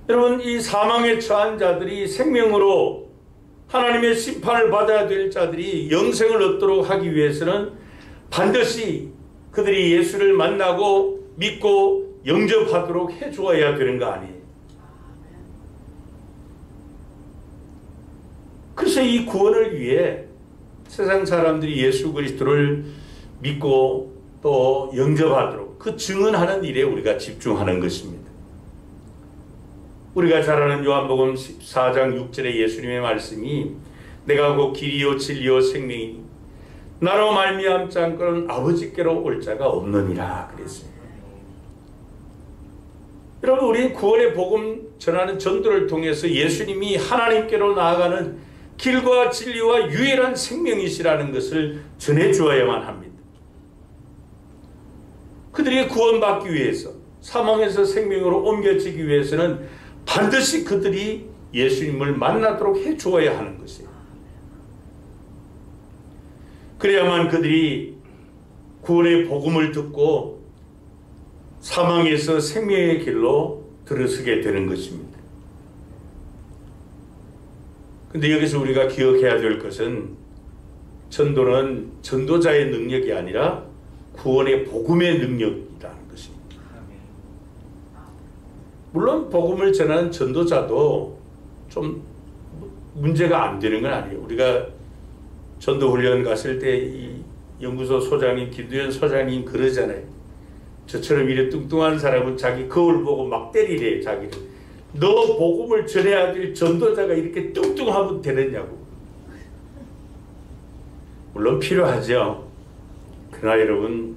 여러분, 이 사망에 처한 자들이 생명으로 하나님의 심판을 받아야 될 자들이 영생을 얻도록 하기 위해서는 반드시 그들이 예수를 만나고 믿고 영접하도록 해주어야 되는 거 아니에요. 그래서 이 구원을 위해 세상 사람들이 예수 그리스도를 믿고 또 영접하도록 그 증언하는 일에 우리가 집중하는 것입니다. 우리가 잘 아는 요한복음 14장 6절의 예수님의 말씀이 내가 곧 길이요 진리요 생명이니 나로 말미암지 않고는 아버지께로 올 자가 없느니라 그랬습니다. 여러분, 우리 구원의 복음 전하는 전도를 통해서 예수님이 하나님께로 나아가는 길과 진리와 유일한 생명이시라는 것을 전해주어야만 합니다. 그들이 구원받기 위해서, 사망에서 생명으로 옮겨지기 위해서는 반드시 그들이 예수님을 만나도록 해주어야 하는 것이에요. 그래야만 그들이 구원의 복음을 듣고 사망에서 생명의 길로 들어서게 되는 것입니다. 근데 여기서 우리가 기억해야 될 것은 전도는 전도자의 능력이 아니라 구원의 복음의 능력이라는 것입니다. 물론 복음을 전하는 전도자도 좀 문제가 안 되는 건 아니에요. 우리가 전도훈련 갔을 때 이 연구소 소장님 김두현 소장님 그러잖아요. 저처럼 이래 뚱뚱한 사람은 자기 거울 보고 막 때리래. 자기를. 너 복음을 전해야 될 전도자가 이렇게 뚱뚱하면 되느냐고. 물론 필요하죠. 그러나 여러분,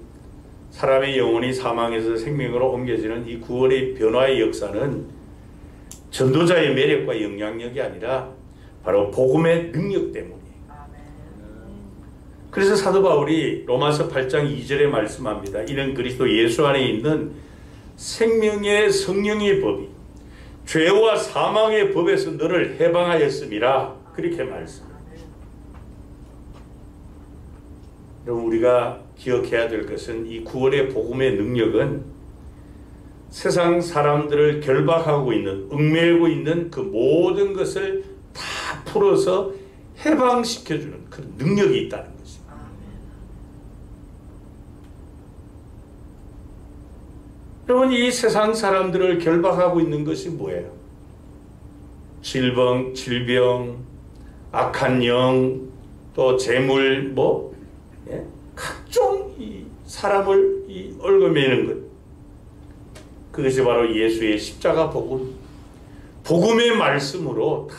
사람의 영혼이 사망에서 생명으로 옮겨지는 이 구원의 변화의 역사는 전도자의 매력과 영향력이 아니라 바로 복음의 능력 때문이에요. 그래서 사도 바울이 로마서 8장 2절에 말씀합니다. 이는 그리스도 예수 안에 있는 생명의 성령의 법이 죄와 사망의 법에서 너를 해방하였음이라. 그렇게 말씀합니다. 여러분, 우리가 기억해야 될 것은 이 구원의 복음의 능력은 세상 사람들을 결박하고 있는, 얽매이고 있는 그 모든 것을 다 풀어서 해방시켜주는 그런 능력이 있다는 것입니다. 여러분, 이 세상 사람들을 결박하고 있는 것이 뭐예요? 질병, 악한 영, 또 재물, 각종 이 사람을 얽어매는 것. 그것이 바로 예수의 십자가 복음, 복음의 말씀으로 다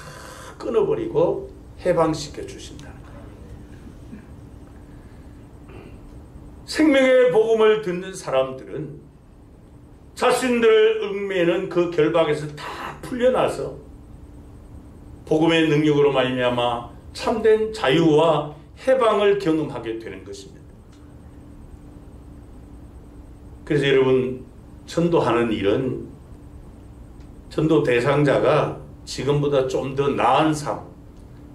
끊어버리고 해방시켜 주신다는 거예요. 생명의 복음을 듣는 사람들은 자신들을 얽매는 그 결박에서 다 풀려나서 복음의 능력으로 말미암아 참된 자유와 해방을 경험하게 되는 것입니다. 그래서 여러분, 전도하는 일은 전도 대상자가 지금보다 좀 더 나은 삶,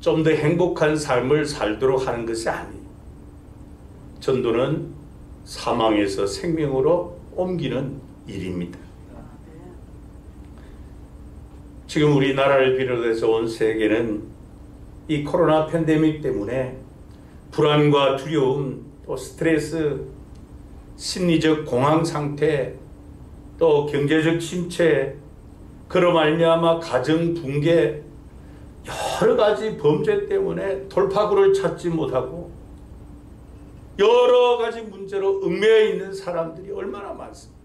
좀 더 행복한 삶을 살도록 하는 것이 아니에요. 전도는 사망에서 생명으로 옮기는 일입니다. 지금 우리나라를 비롯해서 온 세계는 이 코로나 팬데믹 때문에 불안과 두려움, 또 스트레스, 심리적 공황 상태, 또 경제적 침체, 그로 말미암아 가정 붕괴, 여러 가지 범죄 때문에 돌파구를 찾지 못하고 여러 가지 문제로 얽매여 있는 사람들이 얼마나 많습니까?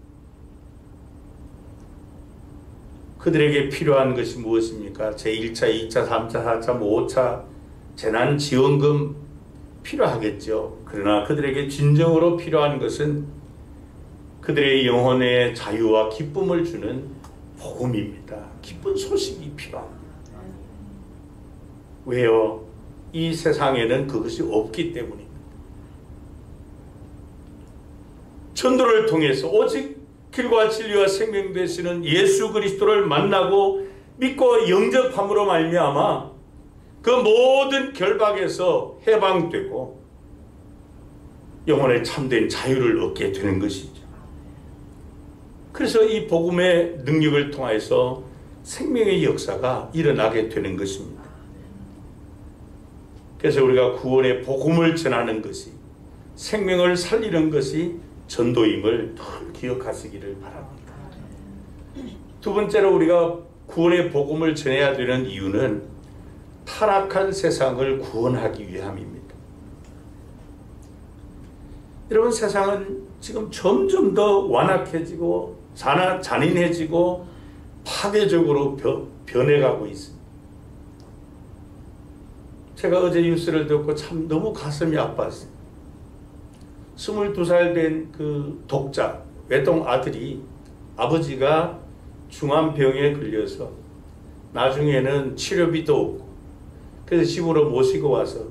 그들에게 필요한 것이 무엇입니까? 제1차, 2차, 3차, 4차, 5차 재난지원금 필요하겠죠. 그러나 그들에게 진정으로 필요한 것은 그들의 영혼의 자유와 기쁨을 주는 복음입니다. 기쁜 소식이 필요합니다. 왜요? 이 세상에는 그것이 없기 때문입니다. 전도를 통해서 오직 길과 진리와 생명 되시는 예수 그리스도를 만나고 믿고 영접함으로 말미암아 그 모든 결박에서 해방되고 영혼의 참된 자유를 얻게 되는 것이죠. 그래서 이 복음의 능력을 통해서 생명의 역사가 일어나게 되는 것입니다. 그래서 우리가 구원의 복음을 전하는 것이, 생명을 살리는 것이 전도임을 늘 기억하시기를 바랍니다. 두 번째로 우리가 구원의 복음을 전해야 되는 이유는 타락한 세상을 구원하기 위함입니다. 여러분, 세상은 지금 점점 더 완악해지고 잔인해지고 파괴적으로 변해가고 있습니다. 제가 어제 뉴스를 듣고 참 너무 가슴이 아팠어요. 22살 된 그 독자, 외동 아들이 아버지가 중환병에 걸려서 나중에는 치료비도 없고, 그래서 집으로 모시고 와서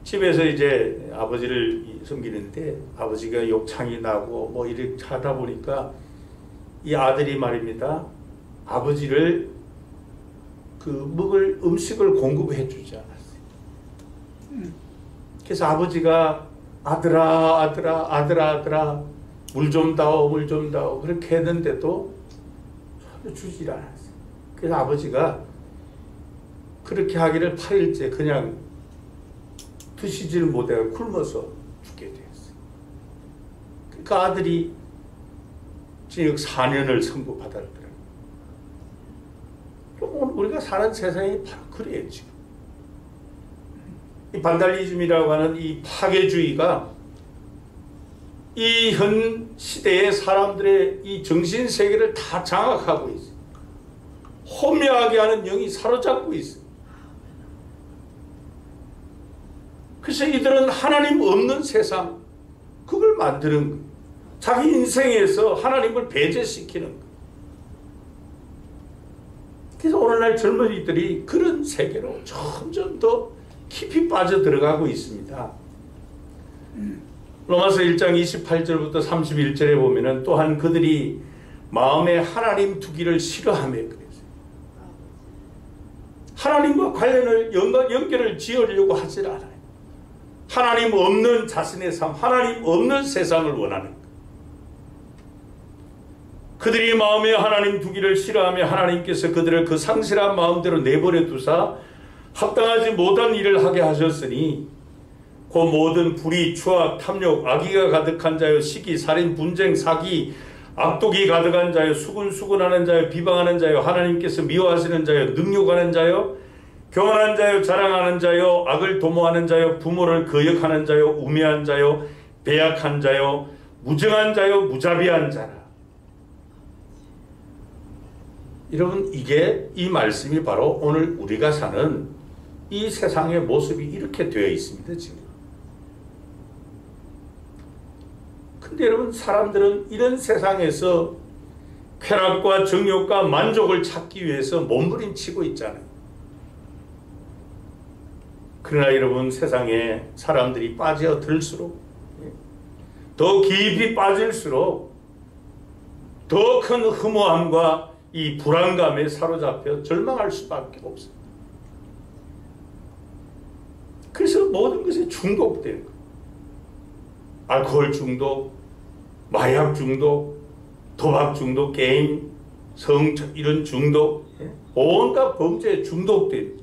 집에서 이제 아버지를 섬기는데 아버지가 욕창이 나고 뭐 이렇게 하다 보니까 이 아들이 말입니다. 아버지를 그 먹을 음식을 공급해 주지 않았어요. 그래서 아버지가 아들아 물 좀 다오 그렇게 했는데도 전혀 주질 않았어요. 그래서 아버지가 그렇게 하기를 8일째 그냥 드시지를 못해 굶어서 죽게 되었어요. 그 아들이 징역 4년을 선고받았더라고요. 오늘 우리가 사는 세상이 바로 그래요. 지금 이 반달리즘이라고 하는 이 파괴주의가 이 현 시대의 사람들의 이 정신 세계를 다 장악하고 있어요. 혼미하게 하는 영이 사로잡고 있어요. 그래서 이들은 하나님 없는 세상, 그걸 만드는 거예요. 자기 인생에서 하나님을 배제시키는 거예요. 그래서 오늘날 젊은이들이 그런 세계로 점점 더 깊이 빠져들어가고 있습니다. 로마서 1장 28절부터 31절에 보면은 또한 그들이 마음에 하나님 두기를 싫어하며 그랬어요. 하나님과 관련을 연결을 지으려고 하질 않아요. 하나님 없는 자신의 삶, 하나님 없는 세상을 원하는 거예요. 그들이 마음에 하나님 두기를 싫어하며 하나님께서 그들을 그 상실한 마음대로 내버려 두사 합당하지 못한 일을 하게 하셨으니 그 모든 불의, 추악, 탐욕, 악의가 가득한 자요, 시기, 살인, 분쟁, 사기, 악독이 가득한 자요, 수군수군하는 자요, 비방하는 자요, 하나님께서 미워하시는 자요, 능욕하는 자요, 교만한 자요, 자랑하는 자요, 악을 도모하는 자요, 부모를 거역하는 자요, 우매한 자요, 배약한 자요, 무정한 자요, 무자비한 자라. 여러분, 이 말씀이 바로 오늘 우리가 사는 이 세상의 모습이 이렇게 되어 있습니다, 지금. 근데 여러분, 사람들은 이런 세상에서 쾌락과 정욕과 만족을 찾기 위해서 몸부림치고 있잖아요. 그러나 여러분, 세상에 사람들이 빠져들수록, 더 깊이 빠질수록 더 큰 허무함과 이 불안감에 사로잡혀 절망할 수밖에 없습니다. 그래서 모든 것에 중독되는 거예요. 알코올 중독, 마약 중독, 도박 중독, 게임, 성적 이런 중독, 온갖 범죄에 중독된.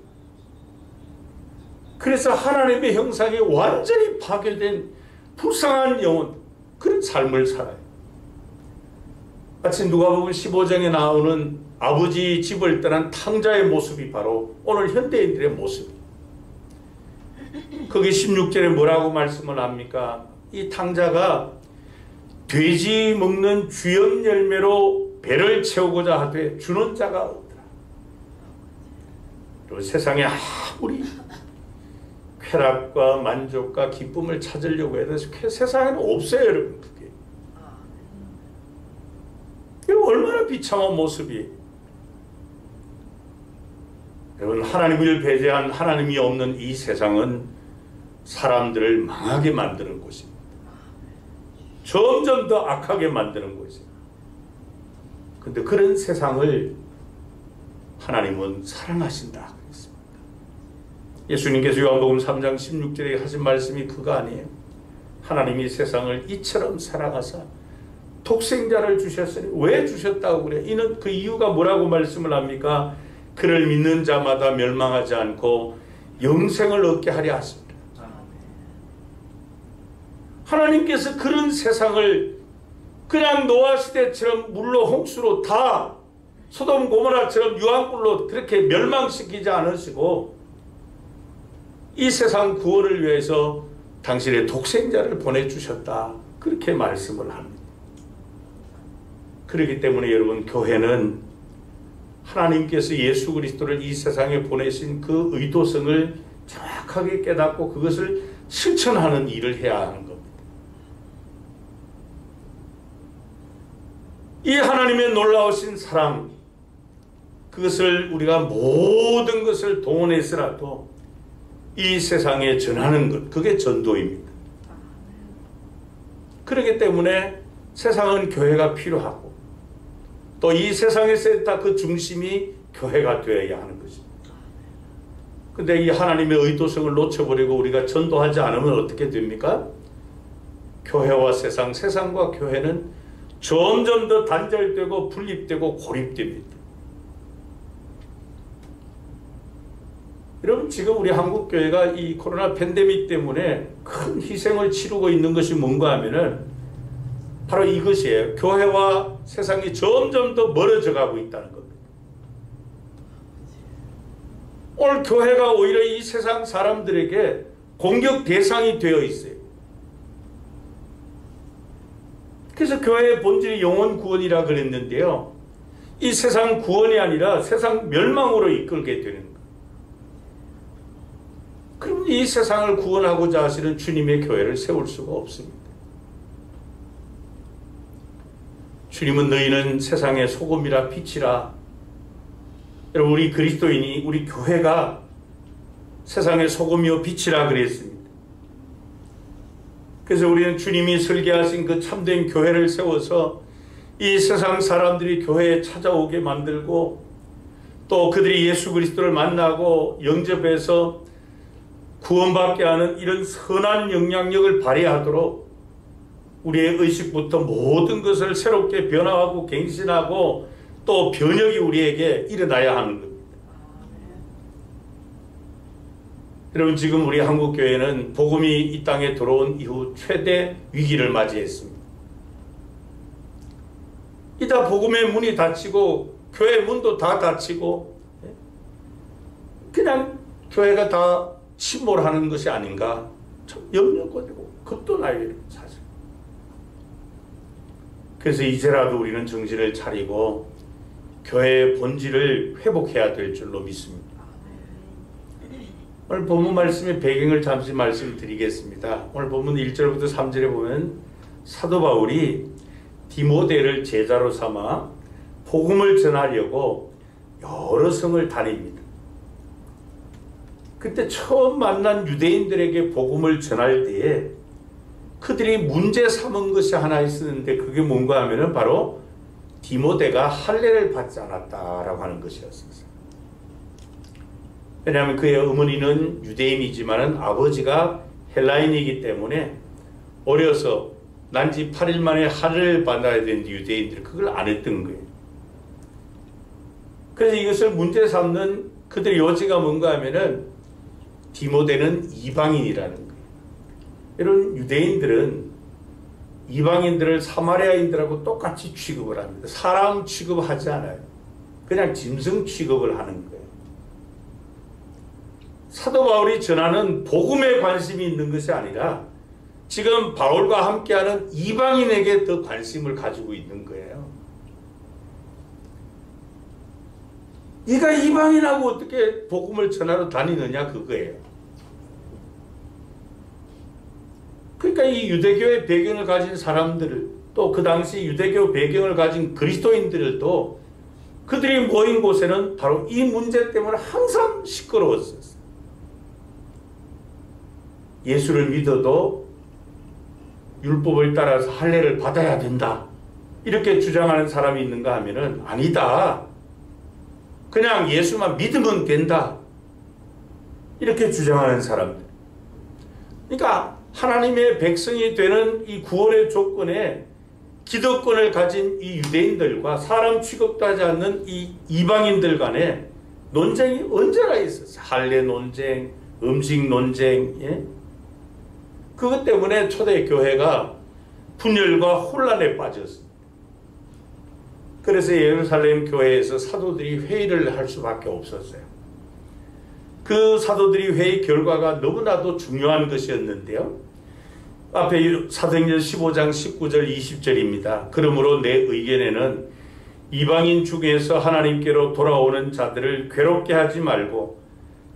그래서 하나님의 형상이 완전히 파괴된 불쌍한 영혼, 그런 삶을 살아요. 마치 누가복음 15장에 나오는 아버지 집을 떠난 탕자의 모습이 바로 오늘 현대인들의 모습이에요. 거기 16절에 뭐라고 말씀을 합니까? 이 탕자가 돼지 먹는 쥐염 열매로 배를 채우고자 하되 주는 자가 없더라. 그리고 세상에 아무리 쾌락과 만족과 기쁨을 찾으려고 해도 세상에는 없어요, 여러분. 그게. 이거 얼마나 비참한 모습이에요. 여러분, 하나님을 배제한 하나님이 없는 이 세상은 사람들을 망하게 만드는 곳입니다. 점점 더 악하게 만드는 곳이에요. 그런데 그런 세상을 하나님은 사랑하신다 그랬습니다. 예수님께서 요한복음 3장 16절에 하신 말씀이 그거 아니에요. 하나님이 세상을 이처럼 사랑하사 독생자를 주셨으니 왜 주셨다고 그래? 이는 그 이유가 뭐라고 말씀을 합니까? 그를 믿는 자마다 멸망하지 않고 영생을 얻게 하려 하십니다. 하나님께서 그런 세상을 그냥 노아 시대처럼 물로 홍수로 다 소돔 고모라처럼 유황불로 그렇게 멸망시키지 않으시고 이 세상 구원을 위해서 당신의 독생자를 보내주셨다. 그렇게 말씀을 합니다. 그렇기 때문에 여러분, 교회는 하나님께서 예수 그리스도를 이 세상에 보내신 그 의도성을 정확하게 깨닫고 그것을 실천하는 일을 해야 하는 겁니다. 이 하나님의 놀라우신 사랑, 그것을 우리가 모든 것을 동원해서라도 이 세상에 전하는 것, 그게 전도입니다. 그렇기 때문에 세상은 교회가 필요하고 또 이 세상에서 다 그 중심이 교회가 되어야 하는 것입니다. 근데 이 하나님의 의도성을 놓쳐버리고 우리가 전도하지 않으면 어떻게 됩니까? 교회와 세상, 세상과 교회는 점점 더 단절되고 분립되고 고립됩니다. 여러분, 지금 우리 한국교회가 이 코로나 팬데믹 때문에 큰 희생을 치르고 있는 것이 뭔가 하면은 바로 이것이에요. 교회와 세상이 점점 더 멀어져 가고 있다는 겁니다. 오늘 교회가 오히려 이 세상 사람들에게 공격 대상이 되어 있어요. 그래서 교회의 본질이 영혼 구원이라 그랬는데요. 이 세상 구원이 아니라 세상 멸망으로 이끌게 되는 거예요. 그러면 이 세상을 구원하고자 하시는 주님의 교회를 세울 수가 없습니다. 주님은 너희는 세상의 소금이라 빛이라. 여러분, 우리 그리스도인이, 우리 교회가 세상의 소금이요 빛이라 그랬습니다. 그래서 우리는 주님이 설계하신 그 참된 교회를 세워서 이 세상 사람들이 교회에 찾아오게 만들고, 또 그들이 예수 그리스도를 만나고 영접해서 구원받게 하는 이런 선한 영향력을 발휘하도록 우리의 의식부터 모든 것을 새롭게 변화하고 갱신하고 또 변혁이 우리에게 일어나야 하는 겁니다. 여러분, 지금 우리 한국교회는 복음이 이 땅에 들어온 이후 최대 위기를 맞이했습니다. 이다 복음의 문이 닫히고 교회 문도 다 닫히고 그냥 교회가 다 침몰하는 것이 아닌가 참 염려가 되고 겁도 나요, 사실. 그래서 이제라도 우리는 정신을 차리고 교회의 본질을 회복해야 될 줄로 믿습니다. 오늘 본문 말씀의 배경을 잠시 말씀드리겠습니다. 오늘 본문 1절부터 3절에 보면 사도 바울이 디모데를 제자로 삼아 복음을 전하려고 여러 성을 다닙니다. 그때 처음 만난 유대인들에게 복음을 전할 때에 그들이 문제 삼은 것이 하나 있었는데 그게 뭔가 하면은 바로 디모데가 할례를 받지 않았다라고 하는 것이었어요. 왜냐하면 그의 어머니는 유대인이지만은 아버지가 헬라인이기 때문에 어려서 난지 8일 만에 할례를 받아야 되는데 유대인들이 그걸 안 했던 거예요. 그래서 이것을 문제 삼는 그들의 요지가 뭔가 하면은 디모데는 이방인이라는 거예요. 이런 유대인들은 이방인들을 사마리아인들하고 똑같이 취급을 합니다. 사람 취급하지 않아요. 그냥 짐승 취급을 하는 거예요. 사도 바울이 전하는 복음에 관심이 있는 것이 아니라 지금 바울과 함께하는 이방인에게 더 관심을 가지고 있는 거예요. 네가 이방인하고 어떻게 복음을 전하러 다니느냐 그거예요. 그러니까 이 유대교의 배경을 가진 사람들을 또 그 당시 유대교 배경을 가진 그리스도인들도 그들이 모인 곳에는 바로 이 문제 때문에 항상 시끄러웠었어요. 예수를 믿어도 율법을 따라서 할례를 받아야 된다 이렇게 주장하는 사람이 있는가 하면은 아니다. 그냥 예수만 믿으면 된다. 이렇게 주장하는 사람들. 그러니까 하나님의 백성이 되는 이 구원의 조건에 기득권을 가진 이 유대인들과 사람 취급도 하지 않는 이 이방인들 간에 논쟁이 언제나 있었어요. 할례 논쟁, 음식 논쟁. 예? 그것 때문에 초대교회가 분열과 혼란에 빠졌습니다. 그래서 예루살렘 교회에서 사도들이 회의를 할 수밖에 없었어요. 그 사도들이 회의 결과가 너무나도 중요한 것이었는데요. 앞에 사도행전 15장 19절 20절입니다. 그러므로 내 의견에는 이방인 중에서 하나님께로 돌아오는 자들을 괴롭게 하지 말고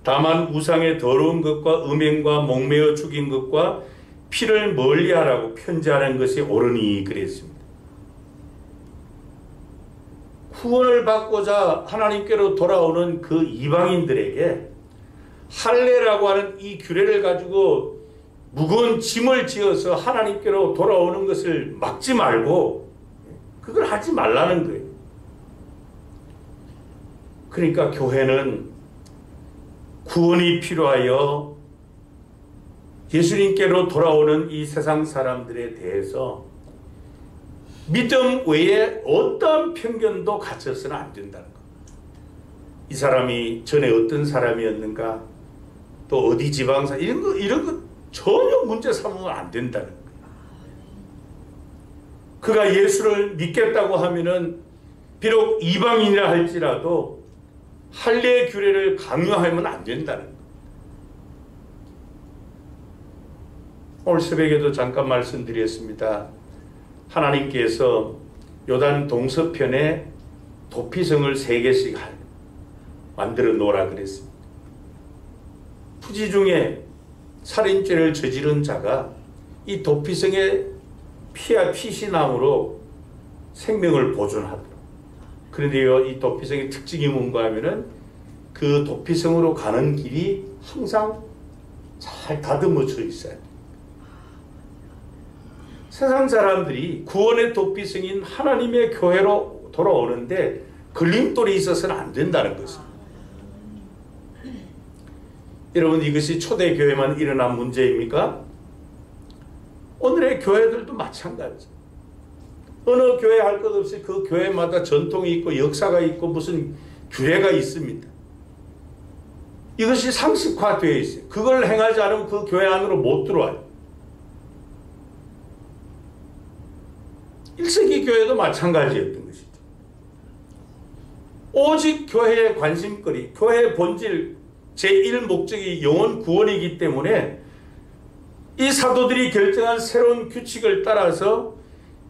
다만 우상의 더러운 것과 음행과 목매어 죽인 것과 피를 멀리하라고 편지하는 것이 옳으니 그랬습니다. 구원을 받고자 하나님께로 돌아오는 그 이방인들에게 할례라고 하는 이 규례를 가지고 무거운 짐을 지어서 하나님께로 돌아오는 것을 막지 말고 그걸 하지 말라는 거예요. 그러니까 교회는 구원이 필요하여 예수님께로 돌아오는 이 세상 사람들에 대해서 믿음 외에 어떤 편견도 갖춰서는 안 된다는 겁니다. 이 사람이 전에 어떤 사람이었는가, 또 어디 지방사 이런 거 전혀 문제 삼으면 안 된다는 거예요. 그가 예수를 믿겠다고 하면은 비록 이방인이라 할지라도 할례 규례를 강요하면 안 된다는 거예요. 오늘 새벽에도 잠깐 말씀드렸습니다. 하나님께서 요단 동서편에 도피성을 3개씩 만들어 놓으라 그랬습니다. 부지중에 살인죄를 저지른 자가 이 도피성의 피와 피신함으로 생명을 보존하도록. 그런데요, 이 도피성의 특징이 뭔가 하면은 그 도피성으로 가는 길이 항상 잘 다듬어져 있어야 돼요. 세상 사람들이 구원의 도피성인 하나님의 교회로 돌아오는데 걸림돌이 있어서는 안 된다는 것입니다. 여러분, 이것이 초대교회만 일어난 문제입니까? 오늘의 교회들도 마찬가지죠. 어느 교회 할 것 없이 그 교회마다 전통이 있고 역사가 있고 무슨 규례가 있습니다. 이것이 상식화되어 있어요. 그걸 행하지 않으면 그 교회 안으로 못 들어와요. 1세기 교회도 마찬가지였던 것이죠. 오직 교회의 관심거리, 교회의 본질, 제1목적이 영혼 구원이기 때문에 이 사도들이 결정한 새로운 규칙을 따라서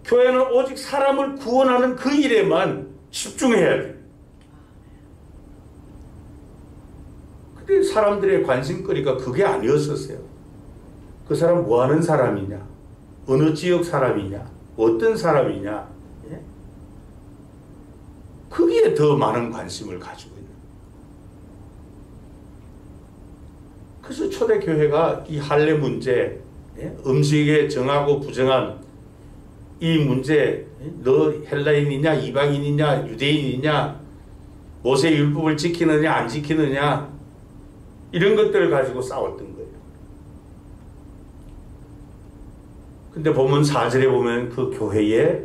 교회는 오직 사람을 구원하는 그 일에만 집중해야 돼요. 근데 사람들의 관심거리가 그게 아니었었어요. 그 사람 뭐 하는 사람이냐? 어느 지역 사람이냐? 어떤 사람이냐? 예? 거기에 더 많은 관심을 가지고 있는. 그래서 초대교회가 이 할례 문제, 예? 음식에 정하고 부정한 이 문제, 너 헬라인이냐 이방인이냐 유대인이냐 모세 율법을 지키느냐 안 지키느냐 이런 것들을 가지고 싸웠던 거예요. 근데 본문 4절에 보면 그 교회에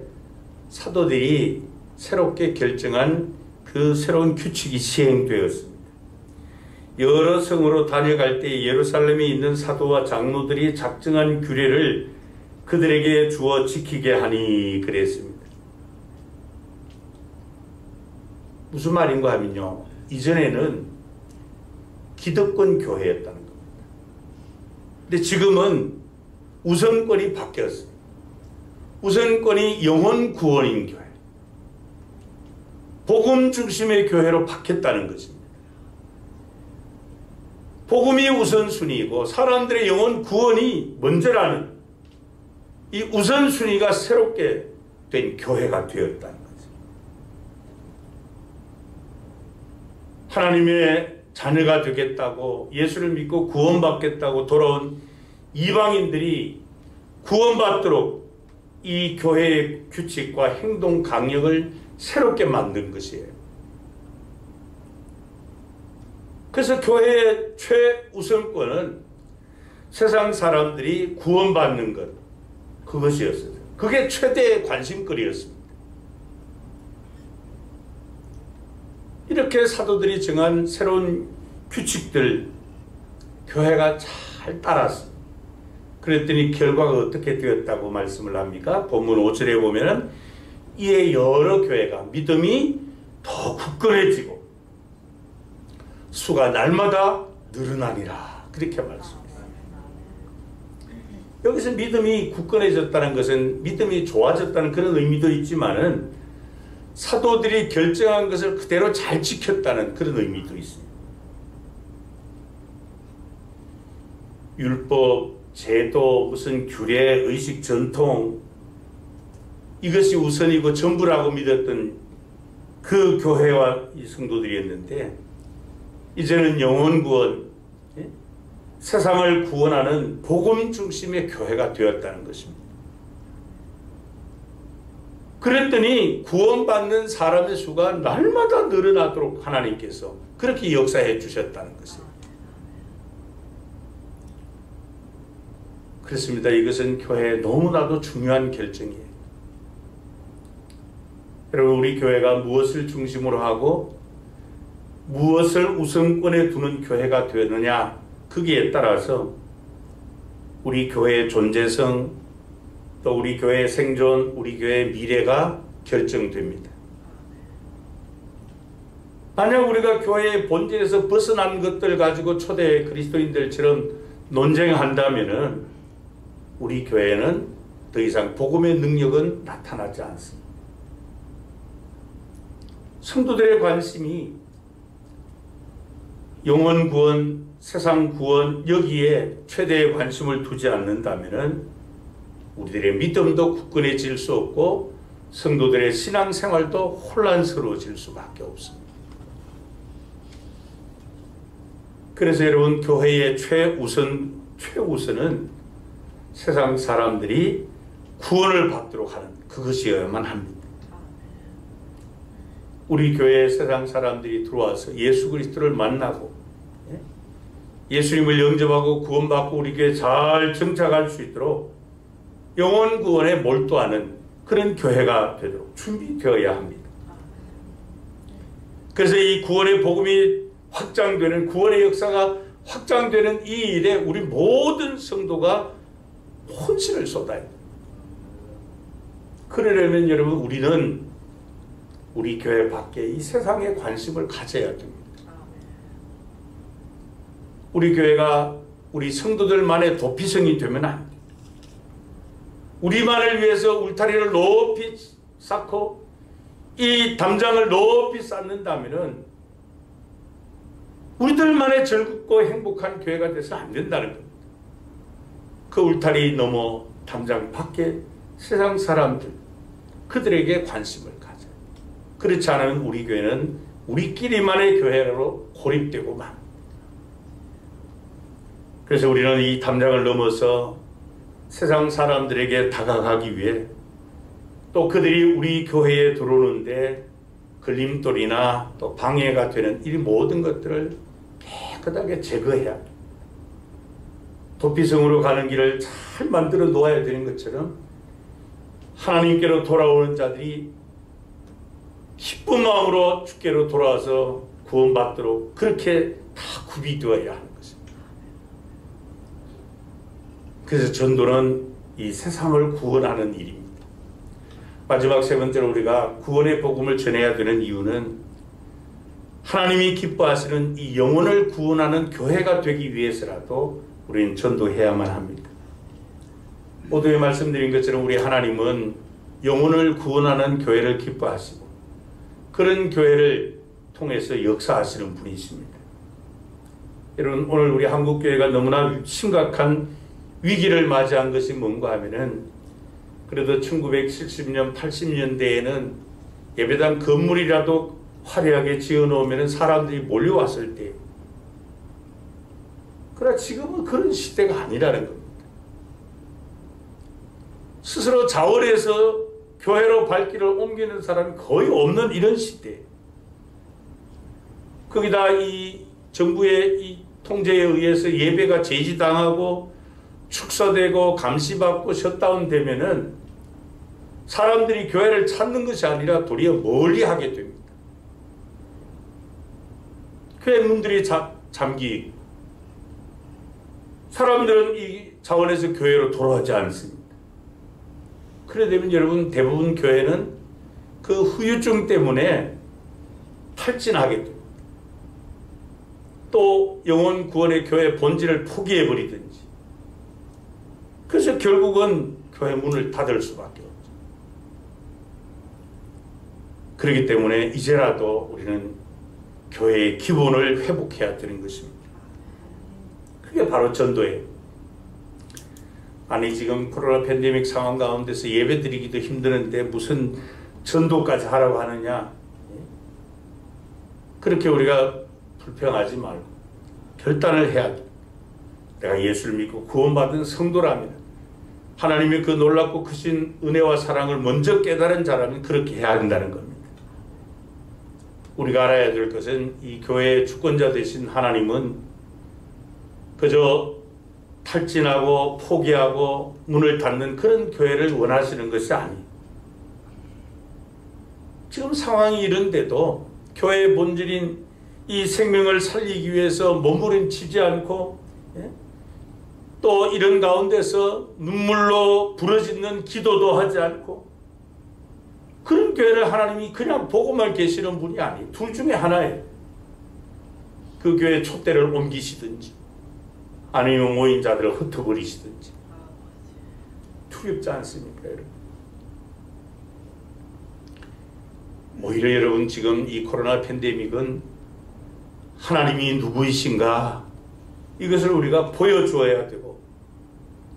사도들이 새롭게 결정한 그 새로운 규칙이 시행되었습니다. 여러 성으로 다녀갈 때 예루살렘에 있는 사도와 장로들이 작정한 규례를 그들에게 주어 지키게 하니 그랬습니다. 무슨 말인가 하면요, 이전에는 기득권 교회였다는 겁니다. 근데 지금은 우선권이 바뀌었어요. 우선권이 영혼 구원인 교회, 복음 중심의 교회로 바뀌었다는 것입니다. 복음이 우선순위이고 사람들의 영혼 구원이 먼저라는 이 우선순위가 새롭게 된 교회가 되었다는 거죠. 하나님의 자녀가 되겠다고 예수를 믿고 구원받겠다고 돌아온 이방인들이 구원받도록 이 교회의 규칙과 행동 강령을 새롭게 만든 것이에요. 그래서 교회의 최우선권은 세상 사람들이 구원받는 것, 그것이었어요. 그게 최대의 관심거리였습니다. 이렇게 사도들이 정한 새로운 규칙들 교회가 잘 따랐습니다. 그랬더니 결과가 어떻게 되었다고 말씀을 합니까? 본문 5절에 보면은 이에 여러 교회가 믿음이 더 굳건해지고 수가 날마다 늘어나니라, 그렇게 말씀합니다. 여기서 믿음이 굳건해졌다는 것은 믿음이 좋아졌다는 그런 의미도 있지만은 사도들이 결정한 것을 그대로 잘 지켰다는 그런 의미도 있습니다. 율법, 제도, 무슨 규례, 의식, 전통, 이것이 우선이고 전부라고 믿었던 그 교회와 이 성도들이었는데 이제는 영혼 구원, 세상을 구원하는 복음 중심의 교회가 되었다는 것입니다. 그랬더니 구원받는 사람의 수가 날마다 늘어나도록 하나님께서 그렇게 역사해 주셨다는 것입니다. 그렇습니다. 이것은 교회에 너무나도 중요한 결정이에요. 여러분, 우리 교회가 무엇을 중심으로 하고 무엇을 우선권에 두는 교회가 되느냐, 거기에 따라서 우리 교회의 존재성, 또 우리 교회의 생존, 우리 교회의 미래가 결정됩니다. 만약 우리가 교회의 본질에서 벗어난 것들 가지고 초대 그리스도인들처럼 논쟁한다면은 우리 교회는 더 이상 복음의 능력은 나타나지 않습니다. 성도들의 관심이 영혼 구원, 세상 구원 여기에 최대의 관심을 두지 않는다면은 우리들의 믿음도 굳건해질 수 없고 성도들의 신앙생활도 혼란스러워질 수밖에 없습니다. 그래서 여러분, 교회의 최우선은 세상 사람들이 구원을 받도록 하는 그것이어야만 합니다. 우리 교회에 세상 사람들이 들어와서 예수 그리스도를 만나고 예수님을 영접하고 구원받고 우리 교회에 잘 정착할 수 있도록 영혼 구원에 몰두하는 그런 교회가 되도록 준비되어야 합니다. 그래서 이 구원의 복음이 확장되는, 구원의 역사가 확장되는 이 일에 우리 모든 성도가 혼신을 쏟아야 돼요. 그러려면 여러분, 우리는 우리 교회 밖에 이 세상에 관심을 가져야 됩니다. 우리 교회가 우리 성도들만의 도피성이 되면 안 돼요. 우리만을 위해서 울타리를 높이 쌓고 이 담장을 높이 쌓는다면은 우리들만의 즐겁고 행복한 교회가 돼서 안 된다는 겁니다. 그 울타리 넘어 담장 밖에 세상 사람들, 그들에게 관심을 가져요. 그렇지 않으면 우리 교회는 우리끼리만의 교회로 고립되고 만. 그래서 우리는 이 담장을 넘어서 세상 사람들에게 다가가기 위해 또 그들이 우리 교회에 들어오는데 걸림돌이나 또 방해가 되는 이 모든 것들을 깨끗하게 제거해야 합니다. 도피성으로 가는 길을 잘 만들어 놓아야 되는 것처럼 하나님께로 돌아오는 자들이 기쁜 마음으로 주께로 돌아와서 구원받도록 그렇게 다 구비되어야 하는 것입니다. 그래서 전도는 이 세상을 구원하는 일입니다. 마지막 세 번째로 우리가 구원의 복음을 전해야 되는 이유는 하나님이 기뻐하시는 이 영혼을 구원하는 교회가 되기 위해서라도 우리는 전도해야만 합니다. 모두에 말씀드린 것처럼 우리 하나님은 영혼을 구원하는 교회를 기뻐하시고 그런 교회를 통해서 역사하시는 분이십니다. 여러분, 오늘 우리 한국교회가 너무나 심각한 위기를 맞이한 것이 뭔가 하면은 그래도 1970년, 80년대에는 예배당 건물이라도 화려하게 지어놓으면 사람들이 몰려왔을 때, 그러나 지금은 그런 시대가 아니라는 겁니다. 스스로 자원해서 교회로 발길을 옮기는 사람이 거의 없는 이런 시대. 거기다 이 정부의 이 통제에 의해서 예배가 제지당하고 축소되고 감시받고 셧다운되면은 사람들이 교회를 찾는 것이 아니라 도리어 멀리하게 됩니다. 교회 문들이 잠기고 사람들은 이 차원에서 교회로 돌아오지 않습니다. 그래 되면 여러분, 대부분 교회는 그 후유증 때문에 탈진하게 됩니다. 또 영혼 구원의 교회 본질을 포기해버리든지, 그래서 결국은 교회 문을 닫을 수밖에 없죠. 그렇기 때문에 이제라도 우리는 교회의 기본을 회복해야 되는 것입니다. 그게 바로 전도예요. 아니, 지금 코로나 팬데믹 상황 가운데서 예배 드리기도 힘드는데 무슨 전도까지 하라고 하느냐. 그렇게 우리가 불평하지 말고 결단을 해야 돼. 내가 예수를 믿고 구원받은 성도라면, 하나님의 그 놀랍고 크신 은혜와 사랑을 먼저 깨달은 자라면 그렇게 해야 한다는 겁니다. 우리가 알아야 될 것은 이 교회의 주권자 되신 하나님은 그저 탈진하고 포기하고 문을 닫는 그런 교회를 원하시는 것이 아니에요. 지금 상황이 이런데도 교회의 본질인 이 생명을 살리기 위해서 몸부림치지 않고, 또 이런 가운데서 눈물로 부르짖는 기도도 하지 않고 그런 교회를 하나님이 그냥 보고만 계시는 분이 아니에요. 둘 중에 하나예요. 그 교회 촛대를 옮기시든지 아니면 모인 자들을 흩어버리시든지. 두렵지 않습니까, 여러분? 오히려 여러분 지금 이 코로나 팬데믹은 하나님이 누구이신가 이것을 우리가 보여주어야 되고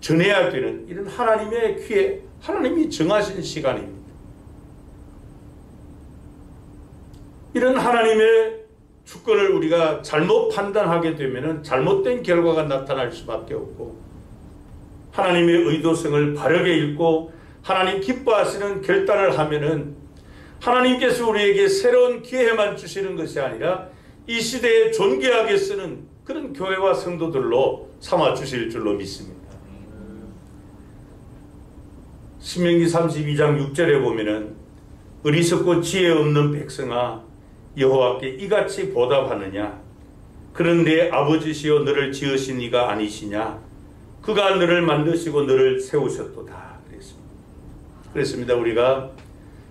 전해야 되는 이런 하나님의 귀에 하나님이 정하신 시간입니다. 이런 하나님의 주권을 우리가 잘못 판단하게 되면 잘못된 결과가 나타날 수밖에 없고 하나님의 의도성을 바르게 읽고 하나님 기뻐하시는 결단을 하면은 하나님께서 우리에게 새로운 기회만 주시는 것이 아니라 이 시대에 존귀하게 쓰는 그런 교회와 성도들로 삼아 주실 줄로 믿습니다. 신명기 32장 6절에 보면은 어리석고 지혜 없는 백성아 여호와께 이같이 보답하느냐 그런 내 아버지시여 너를 지으신 이가 아니시냐 그가 너를 만드시고 너를 세우셨도다 그랬습니다. 우리가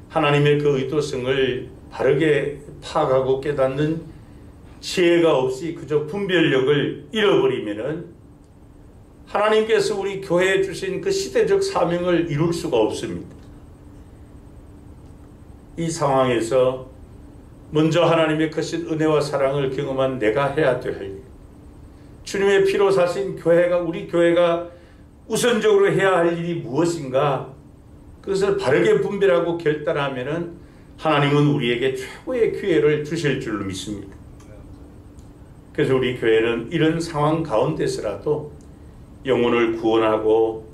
하나님의 그 의도성을 바르게 파악하고 깨닫는 지혜가 없이 그저 분별력을 잃어버리면은 하나님께서 우리 교회에 주신 그 시대적 사명을 이룰 수가 없습니다. 이 상황에서 먼저 하나님의 크신 은혜와 사랑을 경험한 내가 해야 될 일, 주님의 피로 사신 교회가 우리 교회가 우선적으로 해야 할 일이 무엇인가 그것을 바르게 분별하고 결단하면은 하나님은 우리에게 최고의 기회를 주실 줄로 믿습니다. 그래서 우리 교회는 이런 상황 가운데서라도 영혼을 구원하고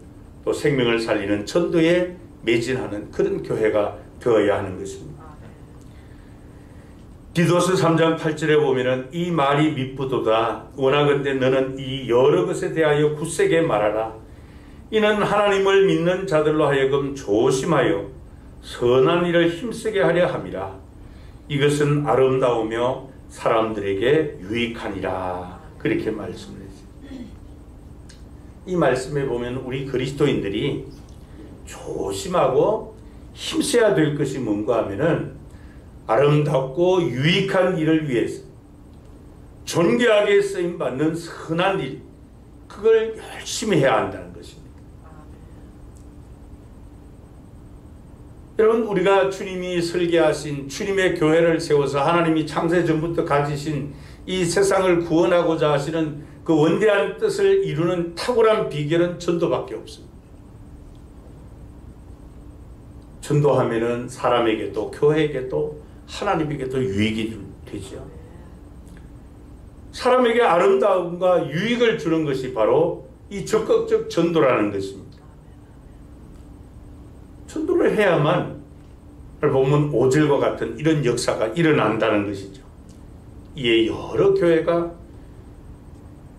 또 생명을 살리는 전도에 매진하는 그런 교회가 되어야 하는 것입니다. 디도스 3장 8절에 보면은 이 말이 미쁘도다 원하건대 너는 이 여러 것에 대하여 굳세게 말하라. 이는 하나님을 믿는 자들로 하여금 조심하여 선한 일을 힘쓰게 하려 함이라. 이것은 아름다우며 사람들에게 유익하니라. 그렇게 말씀을 했어요. 이 말씀에 보면 우리 그리스도인들이 조심하고 힘써야 될 것이 뭔가 하면은 아름답고 유익한 일을 위해서 존귀하게 쓰임받는 선한 일 그걸 열심히 해야 한다는 것입니다. 여러분 우리가 주님이 설계하신 주님의 교회를 세워서 하나님이 창세전부터 가지신 이 세상을 구원하고자 하시는 그 원대한 뜻을 이루는 탁월한 비결은 전도밖에 없습니다. 전도하면은 사람에게도 교회에게도 하나님에게도 유익이 되죠. 사람에게 아름다움과 유익을 주는 것이 바로 이 적극적 전도라는 것입니다. 전도를 해야만 보면 오절과 같은 이런 역사가 일어난다는 것이죠. 이에 여러 교회가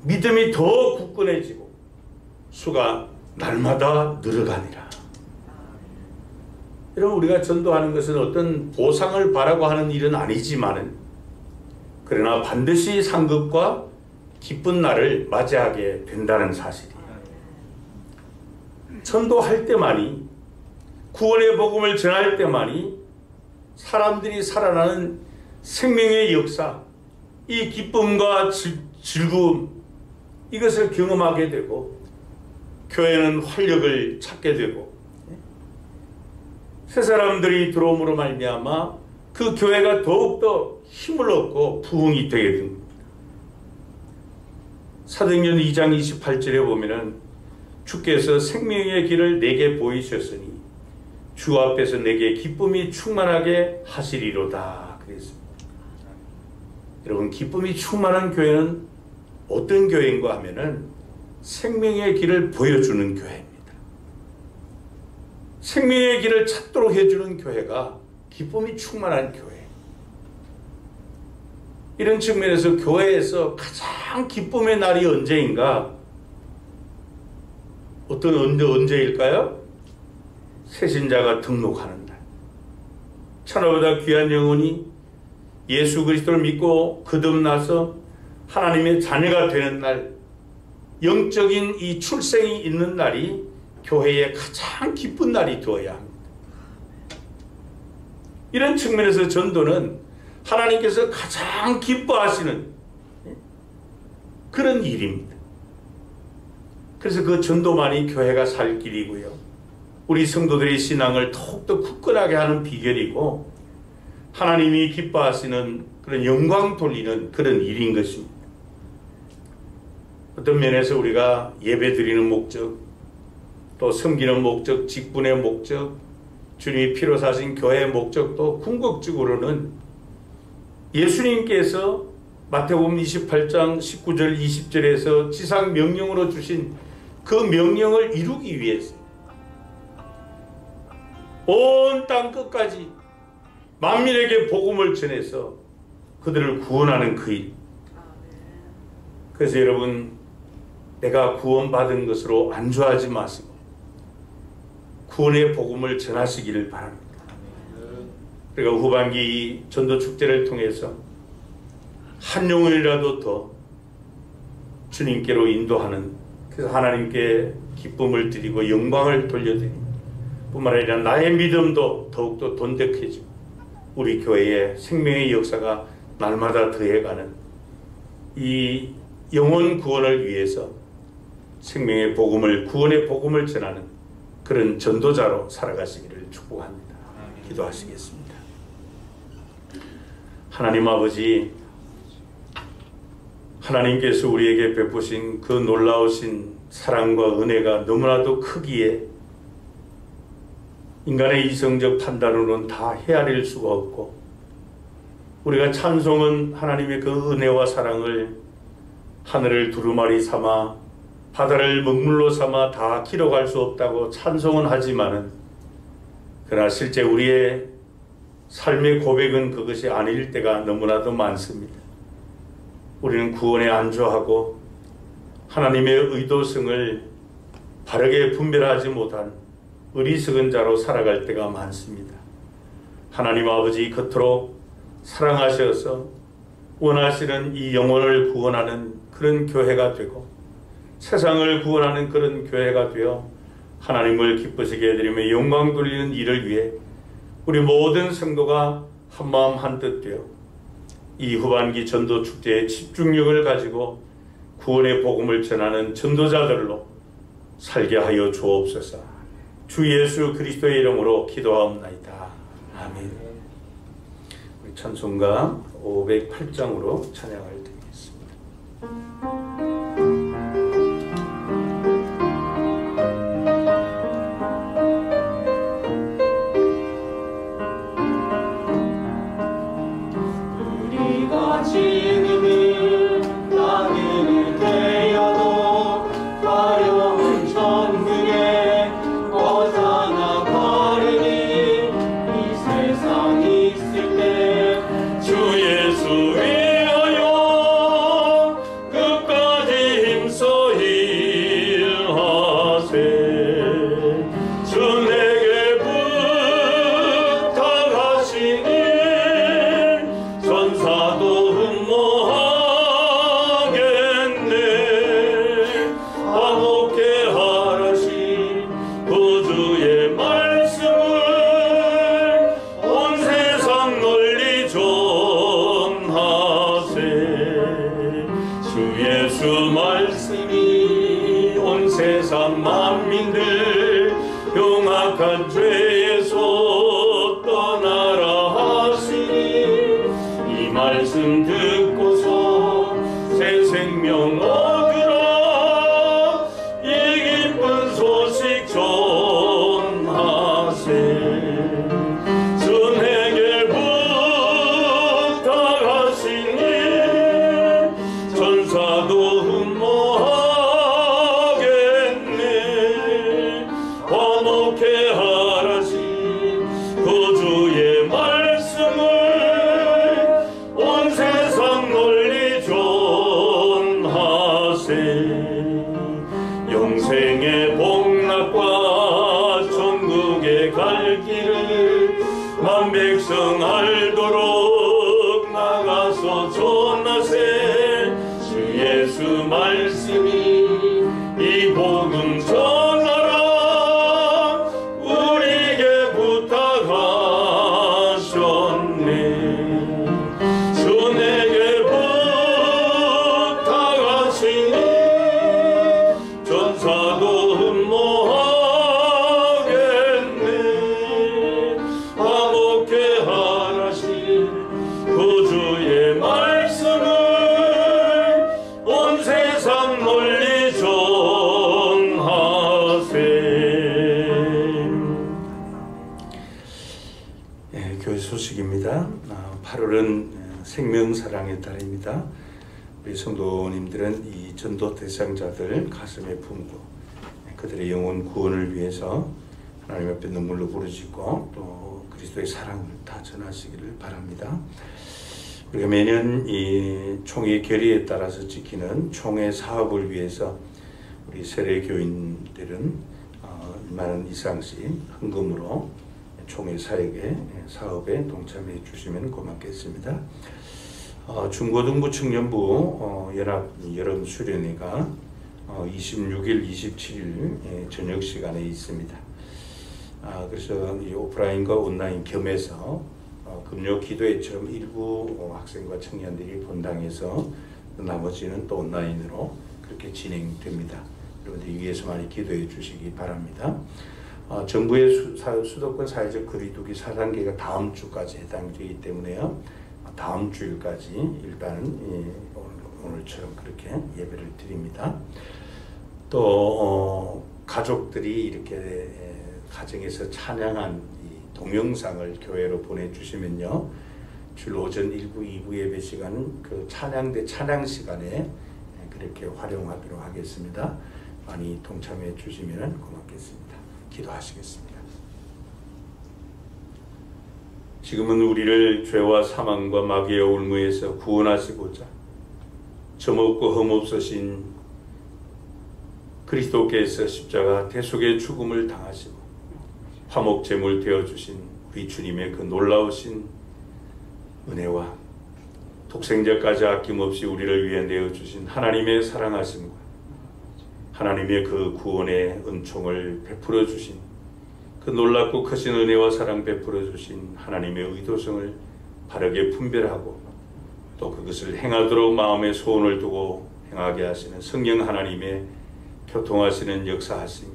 믿음이 더 굳건해지고 수가 날마다 늘어가니라. 여러분 우리가 전도하는 것은 어떤 보상을 바라고 하는 일은 아니지만은 그러나 반드시 상급과 기쁜 날을 맞이하게 된다는 사실이에요. 전도할 때만이 구원의 복음을 전할 때만이 사람들이 살아나는 생명의 역사 이 기쁨과 즐거움 이것을 경험하게 되고 교회는 활력을 찾게 되고 새 사람들이 들어옴으로 말미암아 그 교회가 더욱더 힘을 얻고 부흥이 되게 됩니다. 사도행전 2장 28절에 보면은 주께서 생명의 길을 내게 보이셨으니 주 앞에서 내게 기쁨이 충만하게 하시리로다 그랬습니다. 여러분 기쁨이 충만한 교회는 어떤 교회인가 하면은 생명의 길을 보여주는 교회입니다. 생명의 길을 찾도록 해주는 교회가 기쁨이 충만한 교회. 이런 측면에서 교회에서 가장 기쁨의 날이 언제인가? 언제일까요? 새신자가 등록하는 날. 천하보다 귀한 영혼이 예수 그리스도를 믿고 거듭나서 하나님의 자녀가 되는 날, 영적인 이 출생이 있는 날이 교회의 가장 기쁜 날이 되어야 합니다. 이런 측면에서 전도는 하나님께서 가장 기뻐하시는 그런 일입니다. 그래서 그 전도만이 교회가 살 길이고요. 우리 성도들의 신앙을 더욱더 굳건하게 하는 비결이고 하나님이 기뻐하시는 그런 영광 돌리는 그런 일인 것입니다. 어떤 면에서 우리가 예배 드리는 목적, 또 섬기는 목적, 직분의 목적, 주님이 피로 사신 교회의 목적도 궁극적으로는 예수님께서 마태복음 28장 19절 20절에서 지상 명령으로 주신 그 명령을 이루기 위해서 온 땅 끝까지 만민에게 복음을 전해서 그들을 구원하는 그 일. 그래서 여러분, 내가 구원받은 것으로 안주하지 마시고 구원의 복음을 전하시기를 바랍니다. 그러니까 후반기 전도 축제를 통해서 한 영혼이라도 더 주님께로 인도하는, 그래서 하나님께 기쁨을 드리고 영광을 돌려드리고 뿐만 아니라 나의 믿음도 더욱더 돈독해지고 우리 교회의 생명의 역사가 날마다 더해가는 이 영혼 구원을 위해서 생명의 복음을, 구원의 복음을 전하는 그런 전도자로 살아가시기를 축복합니다. 기도하시겠습니다. 하나님 아버지, 하나님께서 우리에게 베푸신 그 놀라우신 사랑과 은혜가 너무나도 크기에 인간의 이성적 판단으로는 다 헤아릴 수가 없고, 우리가 찬송은 하나님의 그 은혜와 사랑을 하늘을 두루마리 삼아 바다를 먹물로 삼아 다 기록할 수 없다고 찬송은 하지만은, 그러나 실제 우리의 삶의 고백은 그것이 아닐 때가 너무나도 많습니다. 우리는 구원에 안주하고 하나님의 의도성을 바르게 분별하지 못한 어리석은 자로 살아갈 때가 많습니다. 하나님 아버지, 그토록 사랑하셔서 원하시는 이 영혼을 구원하는 그런 교회가 되고 세상을 구원하는 그런 교회가 되어 하나님을 기쁘시게 해드리며 영광 돌리는 일을 위해 우리 모든 성도가 한마음 한뜻 되어 이 후반기 전도 축제의 집중력을 가지고 구원의 복음을 전하는 전도자들로 살게 하여 주옵소서. 주 예수 그리스도의 이름으로 기도하옵나이다. 아멘. 우리 찬송가 508장으로 찬양을 드리겠습니다. 지금은 나그네 되어도 화려한 천국에 어디나 가려니 이 세상 있을 때 주 예수 위하여 끝까지 힘써 일하세. 주 내게 부탁하시니 전사도 만민들 용악한 죄에서 떠나라 하시니 이 말씀 듣고서 새 생명 얻으라 이 기쁜 소식 전하세. 주 내게 부탁하시니 전사도 흠모하라 번옥해 하라시 그 주의 말씀을 온 세상 널리 전하세. 영생의 복락과 천국에 갈 길을 만 백성 알도록 나가서 전하세. 주 예수 말씀이 이 복음 전하라 우리에게 부탁하셔. 주 내게 부탁하시니 전사도 흠모하겠네. 화목케 하라신 구주의 말씀을 온 세상 널리 전하세. 교회 소식입니다. 8월은 생명사랑의 달입니다. 우리 성도님들은 이 전도 대상자들 가슴에 품고 그들의 영혼 구원을 위해서 하나님 앞에 눈물로 부르짖고 또 그리스도의 사랑을 다 전하시기를 바랍니다. 우리가 매년 이 총회 결의에 따라서 지키는 총회 사업을 위해서 우리 세례 교인들은 1만 원 이상씩 헌금으로 총회 사업에 동참해 주시면 고맙겠습니다. 중고등부 청년부 연합 여름 수련회가 26일, 27일 저녁 시간에 있습니다. 그래서 이 오프라인과 온라인 겸해서 금요 기도회처럼 일부 학생과 청년들이 본당에서 나머지는 또 온라인으로 그렇게 진행됩니다. 여러분들 위해서 많이 기도해 주시기 바랍니다. 정부의 수도권 사회적 거리두기 4단계가 다음 주까지 해당되기 때문에요. 다음 주일까지 일단은 오늘처럼 그렇게 예배를 드립니다. 또 가족들이 이렇게 가정에서 찬양한 이 동영상을 교회로 보내주시면요, 주일 오전 1부, 2부 예배 시간은 그 찬양대 찬양 시간에 그렇게 활용하도록 하겠습니다. 많이 동참해 주시면 고맙겠습니다. 기도하시겠습니다. 지금은 우리를 죄와 사망과 마귀의 올무에서 구원하시고자 점없고 흠없으신 그리스도께서 십자가 대속의 죽음을 당하시고 화목제물 되어주신 우리 주님의 그 놀라우신 은혜와 독생자까지 아낌없이 우리를 위해 내어주신 하나님의 사랑하심과 하나님의 그 구원의 은총을 베풀어 주신 그 놀랍고 크신 은혜와 사랑 베풀어 주신 하나님의 의도성을 바르게 분별하고 또 그것을 행하도록 마음에 소원을 두고 행하게 하시는 성령 하나님의 교통하시는 역사하심이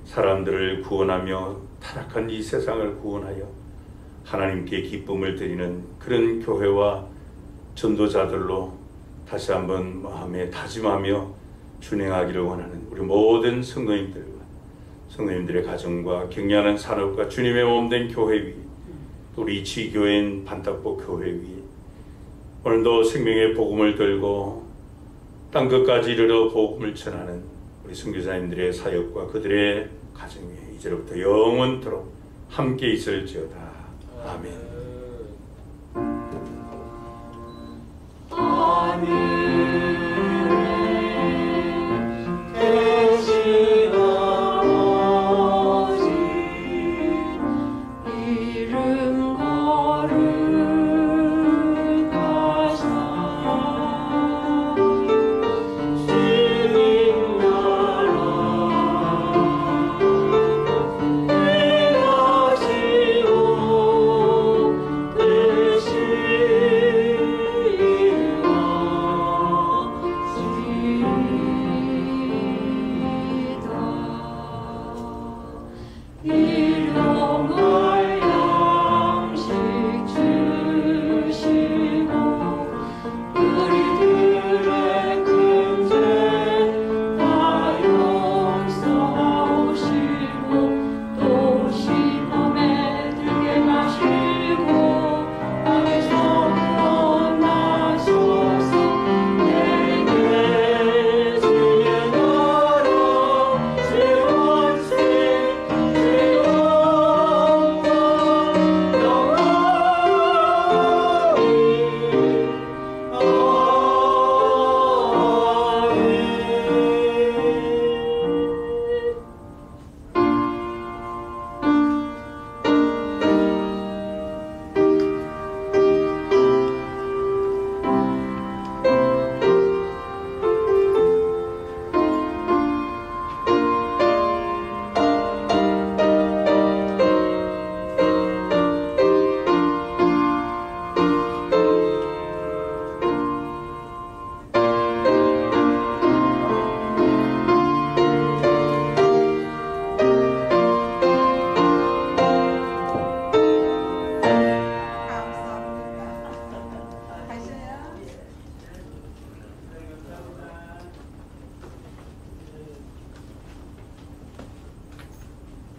사람들을 구원하며 타락한 이 세상을 구원하여 하나님께 기쁨을 드리는 그런 교회와 전도자들로 다시 한번 마음에 다짐하며 준행하기를 원하는 우리 모든 성도님들과 성도님들의 가정과 격려하는 산업과 주님의 몸된 교회 위, 우리 지교인 반탁보 교회 위 오늘도 생명의 복음을 들고 땅끝까지 이르러 복음을 전하는 우리 선교사님들의 사역과 그들의 가정 위에 이제로부터 영원토록 함께 있을지어다. 아멘.